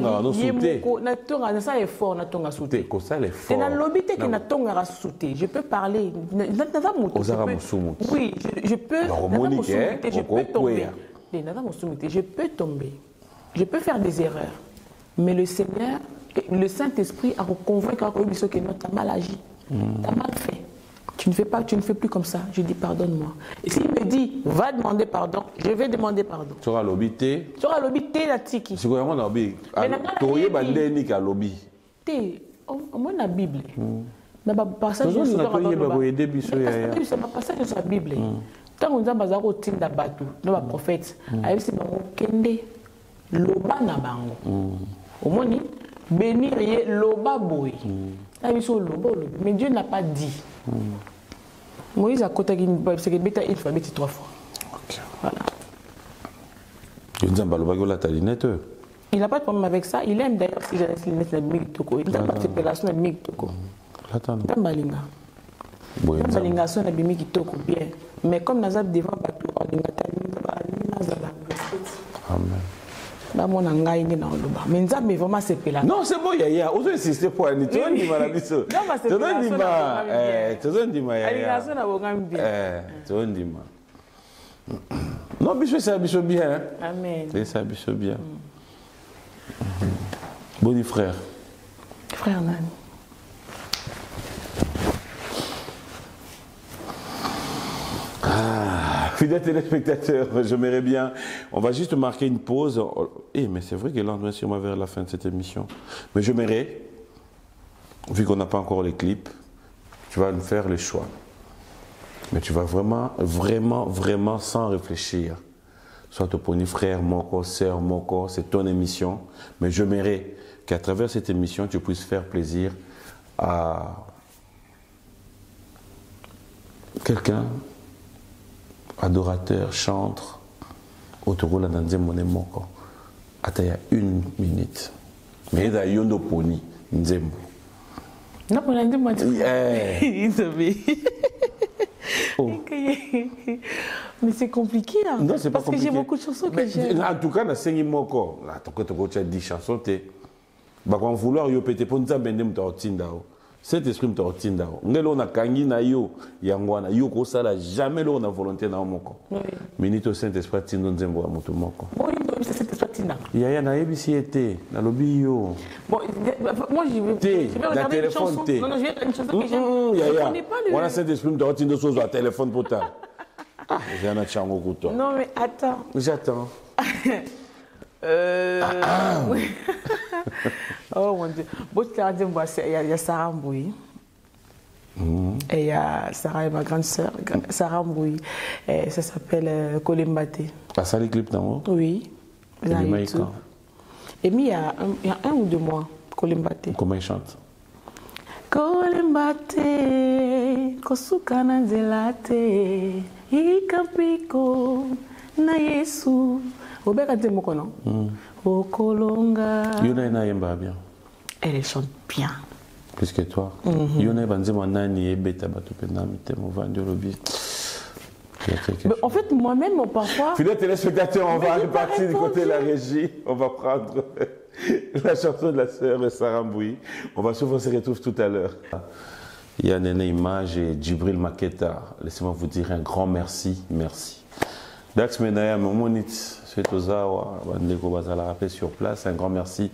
effort, je peux parler. Oui, je peux tomber. Je peux tomber. Je peux faire des erreurs. Mais le Seigneur, le Saint-Esprit a convaincu que tu mal agi. Tu as mal fait. Tu ne fais plus comme ça. Je dis pardonne-moi. Et s'il me dit va demander pardon, je vais demander pardon. Tu auras l'obité. Tu auras l'obité la tiki. C'est quoi mon lobby? Tu aurais bandé ni qu'à lobby. Au moins la Bible. Na ba passage sur la Bible. C'est ma passage sur la Bible. Tant on a bazar au tin da batu, no ba prophète. Ayi c'est bango kende loba na bango. Au moins ni bénir loba boy. Mais Dieu n'a pas dit. Moïse a côté une fois, 3 fois. Ok. Voilà. Il n'a pas de problème avec ça. Il aime d'ailleurs si j'ai laissé les lunettes de il n'a pas de séparation de Migtoko. Bien. Mais comme Nazab devant Amen. Mais vraiment c'est là. Non, c'est bon, Yaya. Vous insistez pour un étudiant. Non, bichot, c'est bichot bien. Amen. C'est bichot bien. Bon frère. Frère Nani. Fidèles téléspectateurs, j'aimerais bien. On va juste marquer une pause. Mais c'est vrai que là, on est sûrement vers la fin de cette émission. Mais j'aimerais, vu qu'on n'a pas encore les clips, tu vas me faire les choix. Mais tu vas vraiment, sans réfléchir. Soit ton pony frère, mon corps, sœur, mon corps, c'est ton émission. Mais j'aimerais qu'à travers cette émission, tu puisses faire plaisir à quelqu'un. Adorateur, chantre, autour de la Nzembo Moko. Ataya 1 minute. Mais il y a Yondo Pony, Nzembo. Non, on a dit moi. Mais c'est compliqué. Hein? Non, c'est pas compliqué. Parce que j'ai beaucoup de chansons que j'aime. En tout cas, dans 5 Moko, tu as 10 chansons. Quand vouloir yo péter pour nous amener cet esprit me tortine. On a kangi na yo yangwana yo ko sala jamais on a volonté na moko. Minito Saint-Esprit tindo nzembo moto moko. Bon, il c'est cette esprit là. Ya na yebisi été na lobi yo. Bon, moi je vais regarder une chanson. Non, je vais une chanson que j'aime. Ya. On a Saint-Esprit me tortine sur le téléphone pour ta. J'ai un chango couteau. Non mais attends. J'attends. Oh mon Dieu. Bon, il y a Sarah Mbouy. Et il y a Sarah et ma grande sœur, Sarah Mbouy. Ça s'appelle Kolimbate. Ah, ça, les clips dans Oui. Et il y a 1 ou 2 mois, Kolimbate. Comment il chante? Kolimbate, Kosuka na Zelate, Ikapiko, na Yesu. Obeka Zemoko, non? Okolonga. Yona Yemba bien. Elle chante bien. Plus que toi. Yona Banzema Nani et Beta Batopena, Mitemo Vandiolobi. En fait, moi-même, parfois. Fidèles téléspectateurs, on va repartir du côté de la régie. On va prendre la chanson de la sœur Sarah Mbouy. On va souvent se retrouver tout à l'heure. Il y a Néné Image et Djibril Maketa. Laissez-moi vous dire un grand merci. Merci. Dax Menaya, Momonit. Sur place. Un grand merci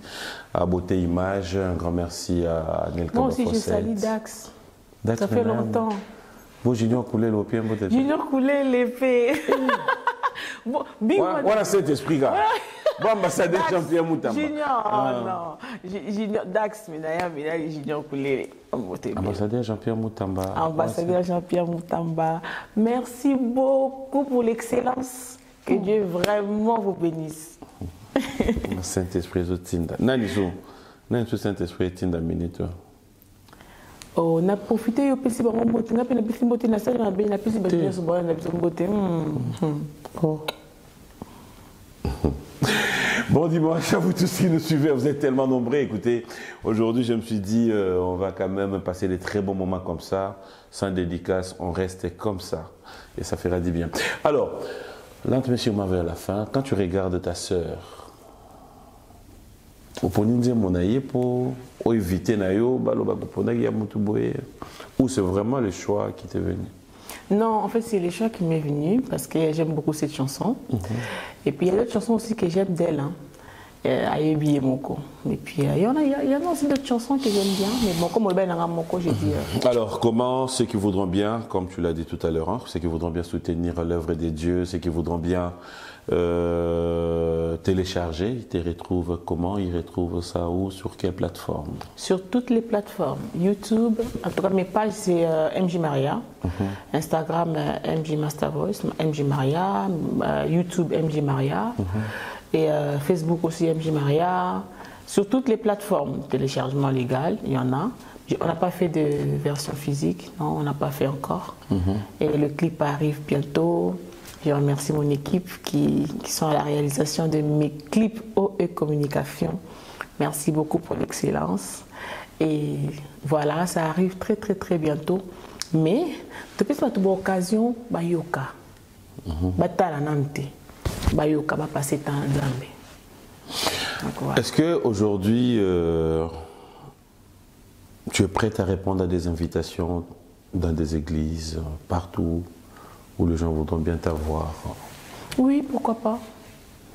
à Beauté Image, un grand merci à Nelka. Moi aussi, je salue Dax. Ça fait longtemps. Bon, Junior Koulé, l'opien, Junior Koulé, l'épée. Voilà cet esprit, gars. Bon, ambassadeur Jean-Pierre Moutamba. Junior, non. Junior, Dax, mais Junior Koulé. Ambassadeur Jean-Pierre Moutamba. Ambassadeur Jean-Pierre Moutamba. Merci beaucoup pour l'excellence. Que Dieu vraiment vous bénisse. Saint-Esprit, Zotinda. Naniso, Saint-Esprit, Tinda Minute. On a profité au PC, on a pu beauté, na salle, on a bien pu beauté. Bon dimanche à vous tous qui nous suivez, vous êtes tellement nombreux. Écoutez, aujourd'hui je me suis dit, on va quand même passer des très bons moments comme ça, sans dédicace, on reste comme ça, et ça fera du bien. Alors, l'entre monsieur m'a vers la fin, quand tu regardes ta sœur, pour éviter ou c'est vraiment le choix qui t'est venu? Non, en fait, c'est le choix qui m'est venu parce que j'aime beaucoup cette chanson. Et puis, il y a d'autres chansons aussi que j'aime d'elle. Ayebi et Moko. Et puis, il y en a aussi d'autres chansons que j'aime bien. Mais bon, comme Moko, j'ai dit. Alors, comment ceux qui voudront bien, comme tu l'as dit tout à l'heure, hein, ceux qui voudront bien soutenir l'œuvre des dieux, ceux qui voudront bien télécharger, ils te retrouvent comment? Ils retrouvent ça où? Sur quelle plateforme? Sur toutes les plateformes. YouTube, en tout cas, mes pages, c'est MJ Maria. Instagram, MJ Master Voice, MJ Maria. YouTube, MJ Maria. Et Facebook aussi, MJ Maria. Sur toutes les plateformes, téléchargement légal, il y en a. On n'a pas fait de version physique, non, on n'a pas fait encore. Et le clip arrive bientôt. Je remercie mon équipe qui sont à la réalisation de mes clips OE Communication. Merci beaucoup pour l'excellence. Et voilà, ça arrive très très très bientôt. Mais, depuis cette occasion, Bayoka. Batala Namte. Bayoka va passer dans Zambé. Est-ce qu'aujourd'hui, tu es prête à répondre à des invitations dans des églises, partout où les gens voudront bien t'avoir? Oui, pourquoi pas.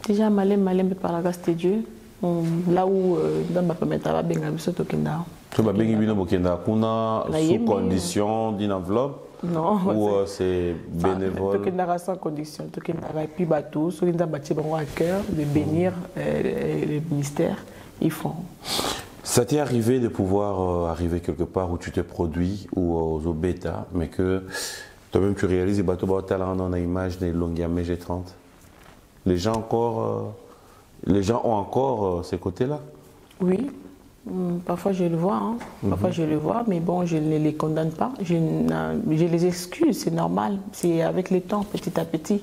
Déjà, Malem par la grâce de Dieu. Là où dans ma famille, tu vas bien sous condition d'une enveloppe? Non. Ou c'est bénévole? Sans condition. Et puis, tout ceux qui ont à cœur de bénir le ministère, ils font. Ça t'est arrivé de pouvoir arriver quelque part où tu te produis ou aux bêta, mais que toi-même tu réalises que tu as l'image de Longuiamé G30. Les gens ont encore ces côtés-là? Oui, parfois je le vois, hein. Parfois je le vois, mais bon, je ne les condamne pas. Je les excuse, c'est normal. C'est avec le temps, petit à petit.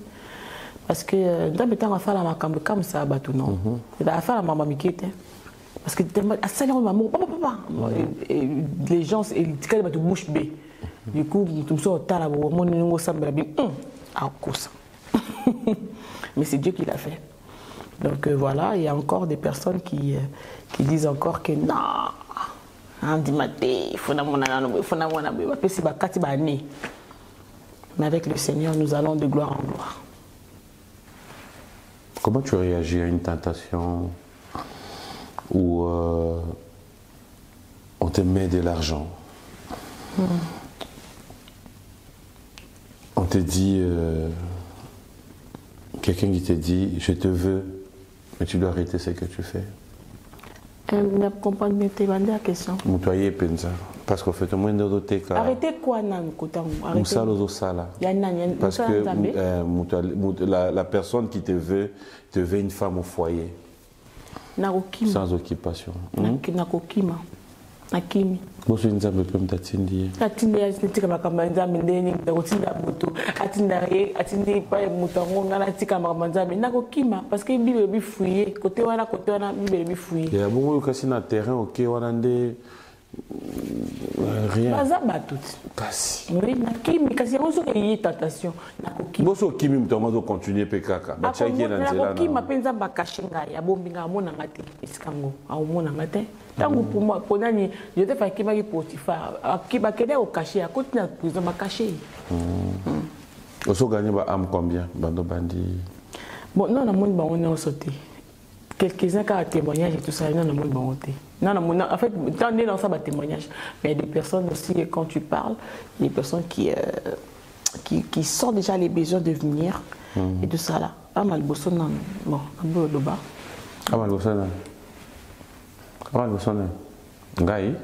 Parce que dans le temps, on va faire la macambe comme ça, tout non. On va faire la maman miquette. Parce que les gens, ils te bouche bée. Du coup, mais c'est Dieu qui l'a fait. Donc voilà, il y a encore des personnes qui disent encore que non, mais avec le Seigneur, nous allons de gloire en gloire. Comment tu réagis à une tentation où on te met de l'argent? On te dit, quelqu'un qui te dit, je te veux, mais tu dois arrêter ce que tu fais. Je comprends bien la question. Parce qu'en fait, au moins de arrêtez quoi, nan? Parce que la personne qui te veut une femme au foyer. Sans occupation. Akimi. Boso nzambe pe mtatindi. Atindi atika makamba nzambe ndeni ndakotinda moto. Atindi pa mutango ngana tika makamba nzambe nakokima parce que bible bifouiller côté wana bible bifouiller. Ya bongo kasi na terrain OK wana nde rien. Bazaba tout. Kasi. Oui, nakimi kasi boso que tentation nakokima. Boso kimi mutama zo continuer pe kaka. Ba chaki na nzela na. Nakokima penza bakashinga ya bombinga mona ngate isikango. Au mona ngate. Tango pour moi, pour nani, je te fais qu'il Potiphar, qui va au cachet, à côté de la prison, va cacher. Vous avez gagné combien, Bando Bandi? Bon, non, on a sauté. Quelques-uns qui ont témoignage et tout ça, non, on a non, en fait, dans ça, témoignage. Mais il y a des personnes aussi, quand tu parles, des personnes qui sentent déjà les besoins de venir et tout ça là. Pas mal, bon, un peu de bas. Ah, le sonne. Ah, le sonne. Gaï.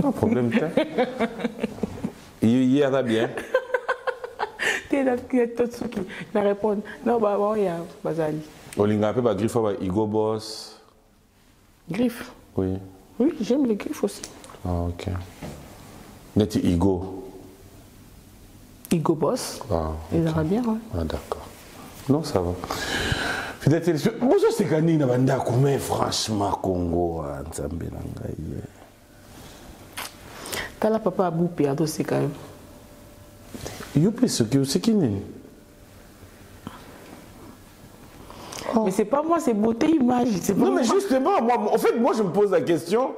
Pas de problème. Il y a bien. Tu es là, tu es tout ce qui répond. Non, bah, il y a Bazali. Olinga peut pas griffe avec Igo Boss. Griffe? Oui. Oui, j'aime les griffes aussi. Ah, ok. Net Igo. Igo Boss. Ah, il ira bien, ouais. Ah, d'accord. Non, ça va. Peut-être. Bonjour, c'est Gani Nabanda Koumé, franchement, Congo, Nzambe Nangaï. T'as la papa à Boupé, à c'est quand même. Youpi, c'est qui n'est? Oh. Mais c'est pas moi, c'est beauté image. Non, mais justement, moi, en fait, moi, je me pose la question.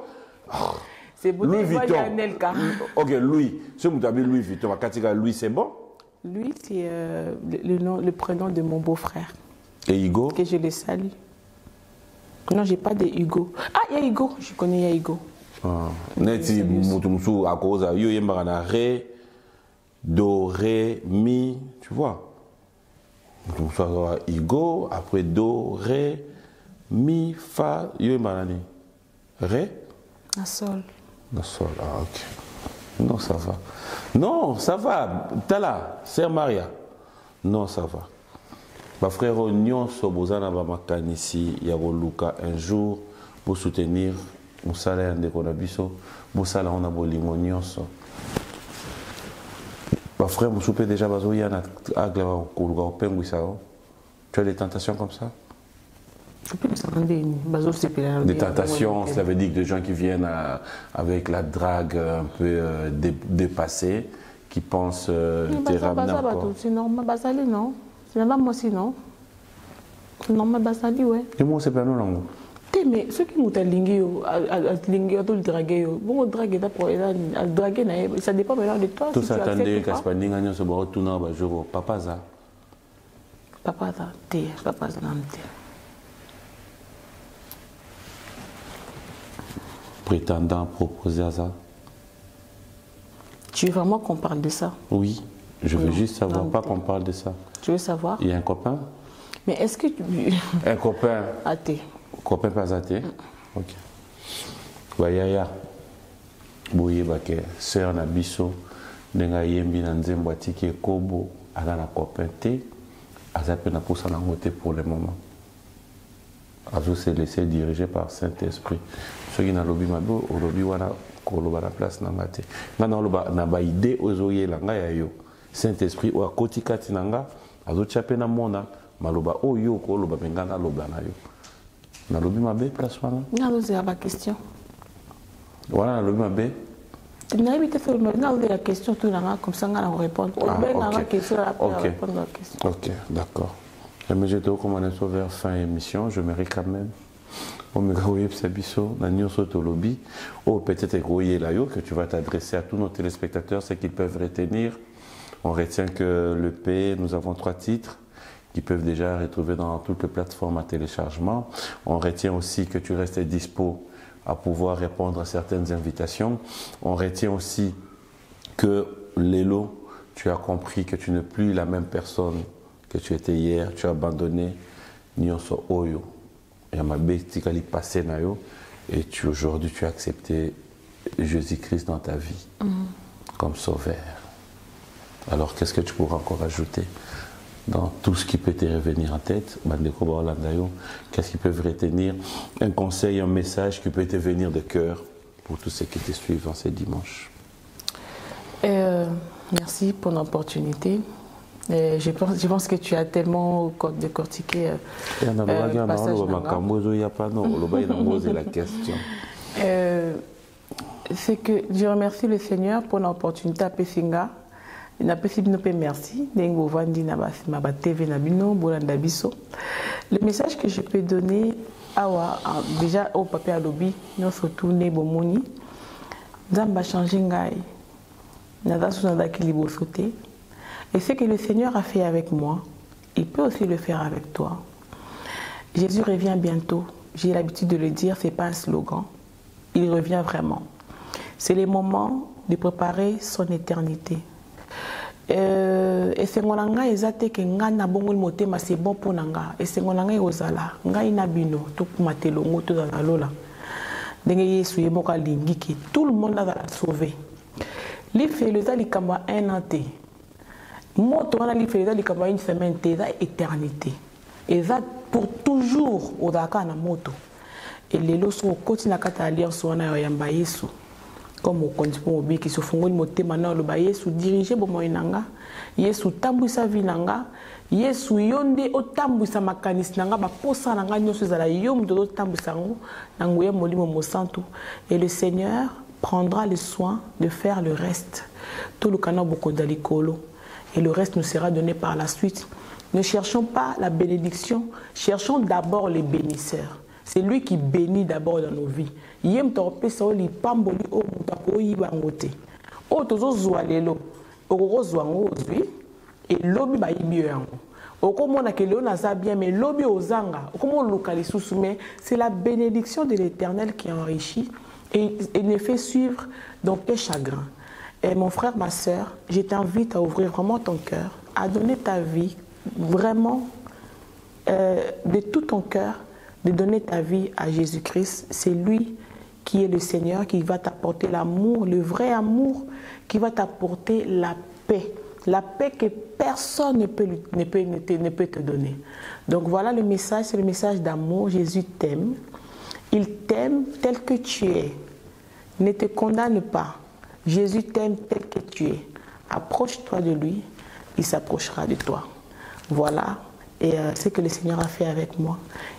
C'est beauté Louis image, Vuitton. Anelka. Ok, Louis. Si vous avez Louis Vuitton, Louis, c'est bon? Lui, c'est le prénom de mon beau-frère. Et Hugo? Que je le salue. Non, j'ai pas de Hugo. Ah, il y a Hugo. Je connais, il y a Hugo. Neti Moutoumsou à cause de Yo Yembarana Ré, Do, Ré, Mi, tu vois. Moutoumsou à Hugo, après Do, Ré, Mi, Fa, Yo Yembarani. Ré? Un sol. Un sol, ah ok. Non, ça va. Non, ça va. Tala, Sœur Maria. Non, ça va. Ma frère, Nyon Sobozana Bamakanisi, Luka, un jour, pour soutenir mon salaire de Konabiso, mon salaire on a bolimo Nyonso. Ma frère, mon souper déjà bazoya à Glava, Koluga, Penguisao. Tu as des tentations comme ça? Des tentations, cela veut dire que des gens qui viennent avec la drague un peu dépassée, qui pensent te ramener encore. C'est normal, Basali, non? C'est même pas moi aussi, non? C'est normal, Basali, ouais. Et moi, c'est pas nous, langue. Mais ceux qui m'ont lingué, tout le draguer, bon, draguer d'abord, draguer, ça dépend maintenant de toi. Tout ça, attendez, Kaspaning, on se voit tout le jour. Papa, ça. Papa, ça, papa, ça, Prétendant proposer à ça. Tu veux vraiment qu'on parle de ça? Oui, je veux juste savoir, pas qu'on parle de ça. Tu veux savoir? Il y a un copain? Mais est-ce que tu... Un copain? Athée. Copain pas athée? Ok. Bayaya. Boye bake, sœur na biso, nenga yembi na nzembo atiki kobo, ala na copain te, azape na poussa na ngote pour le moment. Azo se laisser diriger par Saint-Esprit. Ceux qui n'ont lobby mabo, au lobby wana koloba la place na ngate. Ngana loba na ba idée ozoye la nga ya yo. Saint-Esprit o akoti kati nanga, azo chape na mona, maloba o yo ko loba bengana loba na yo. Na lobby mabe place wana. Non, c'est la question. Voilà na lobby mabe. Tu n'as pas fait la question tout là comme ça on va répondre. Ok, d'accord. Mais je te recommande vers fin émission, je mérite quand même. Que tu vas t'adresser à tous nos téléspectateurs, c'est qu'ils peuvent retenir. On retient que le P, nous avons 3 titres qui peuvent déjà retrouver dans toutes les plateformes à téléchargement. On retient aussi que tu restes dispo à pouvoir répondre à certaines invitations. On retient aussi que Lélo, tu as compris que tu n'es plus la même personne que tu étais hier, tu as abandonné Nyonso Oyo. Et passé et aujourd'hui tu as accepté Jésus-Christ dans ta vie comme sauveur. Alors qu'est-ce que tu pourras encore ajouter dans tout ce qui peut te revenir en tête? Qu'est-ce qui peut retenir? Un conseil, un message qui peut te venir de cœur pour tous ceux qui te suivent en ces dimanches. Merci pour l'opportunité. Je pense que tu as tellement décortiqué c'est que je remercie le Seigneur pour l'opportunité à Pessinga. Le message que je peux donner déjà au papa Alobi, nous surtout né bomoni, Zamba changer ngai, nada sous qui libre sauter. Et ce que le Seigneur a fait avec moi, il peut aussi le faire avec toi. Jésus revient bientôt. J'ai l'habitude de le dire, ce n'est pas un slogan. Il revient vraiment. C'est le moment de préparer son éternité. esengo na ngai eza te ke ngai nabongoli motema c'est bon mpo na ngai esengo na ngai kozala ngai na bino tokuma te longo tozala lola ndenge yesu ye moko alingi ke tout le monde azala sauvé lifelo eza likambo ya 1 an te moto wana lifelo eza likambo ya 1 semaine te eza éternité eza pour toujours ozalaka na moto elelo so okoti na kati ya alliance wana ya yamba yesu comme okonzi mpo mobikisi ofungoli motema na oloba yesu dirige bomoi na nga yesu tambwisa vi na nga yesu yo nde otambwisa makanisi na nga baposa na nga nyonso ezala yo moto otambwisa yango na nguya molimo mosantu et le Seigneur prendra le soin de faire le reste tout le canal bokonza likolo et le reste nous sera donné par la suite. Ne cherchons pas la bénédiction, cherchons d'abord les bénisseurs. C'est lui qui bénit d'abord dans nos vies. Yem torpe sa oli pamboli o mutako yibangote. O tozo zwa lelo, okoko zwa ngo ozwi et lobi ba yibi yango. Okomona ke leo naza bien mais lobi ozanga, okomo luka lisusu mais c'est la bénédiction de l'Éternel qui enrichit et ne fait suivre dans tes chagrins. Et mon frère, ma sœur, je t'invite à ouvrir vraiment ton cœur, à donner ta vie vraiment de tout ton cœur, de donner ta vie à Jésus-Christ. C'est lui qui est le Seigneur, qui va t'apporter l'amour, le vrai amour, qui va t'apporter la paix que personne ne peut te donner. Donc voilà le message, c'est le message d'amour. Jésus t'aime, il t'aime tel que tu es. Ne te condamne pas. Jésus t'aime tel que tu es. Approche-toi de lui, il s'approchera de toi. Voilà, et ce que le Seigneur a fait avec moi,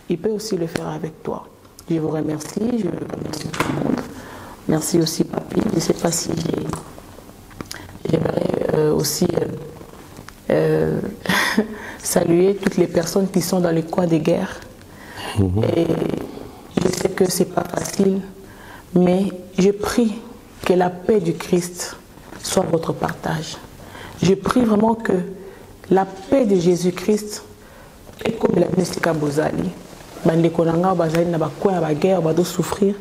il peut aussi le faire avec toi. Je vous remercie, je remercie tout le monde. Merci aussi, Papi. Je ne sais pas si j'aimerais aussi saluer toutes les personnes qui sont dans les coins de guerre. Et je sais que ce n'est pas facile, mais je prie que la paix du Christ soit votre partage. Je prie vraiment que la paix de Jésus-Christ est comme la Nestika Bozali. Souffrir,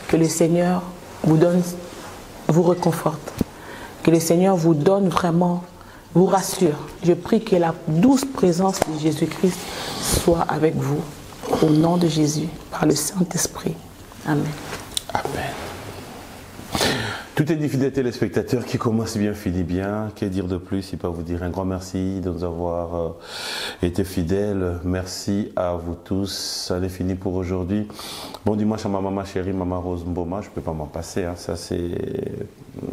que le Seigneur vous réconforte. Que le Seigneur vous donne vraiment, vous rassure. Je prie que la douce présence de Jésus-Christ soit avec vous. Au nom de Jésus, par le Saint-Esprit. Amen. Amen. Tout est dit, fidèles téléspectateurs, qui commence bien, finit bien. Que dire de plus? Si pas vous dire un grand merci de nous avoir été fidèles. Merci à vous tous. Ça est fini pour aujourd'hui. Bon dimanche à ma maman chérie, maman Rose Mboma. Je ne peux pas m'en passer. Hein. Ça, c'est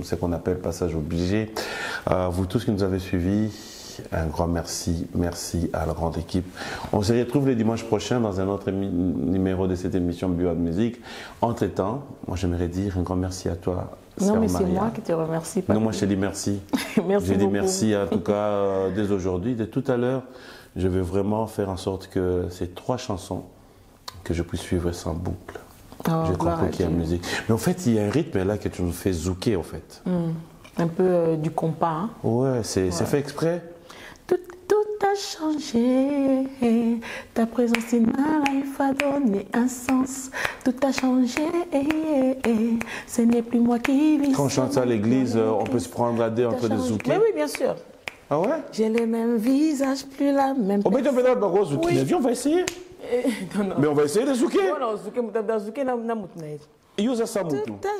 ce qu'on appelle passage obligé. À vous tous qui nous avez suivis, un grand merci. Merci à la grande équipe. On se retrouve le dimanche prochain dans un autre numéro de cette émission Beyond Music. Entre-temps, moi j'aimerais dire un grand merci à toi. Non, mais c'est moi qui te remercie. Non, moi je te dis merci. Merci. Je dis merci en tout cas dès aujourd'hui. Dès tout à l'heure, je vais vraiment faire en sorte que ces 3 chansons, que je puisse suivre sans boucle. Oh, je comprends qu'il y a la musique. Mais en fait, il y a un rythme là que tu nous fais zouker en fait. Un peu du compas. Hein? Ouais, c'est fait exprès. Tout a changé, ta présence in my life a donné un sens. Tout a changé, ce n'est plus moi qui vis. Quand on chante ça à l'église, on peut se prendre à deux entre des zoukés. Mais oui, bien sûr. Ah ouais? J'ai le même visage, plus la même personne. Oui. On va essayer. Non. Mais on va essayer de zouker. Non, Tout a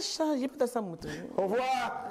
changé. Tout a changé. Au revoir.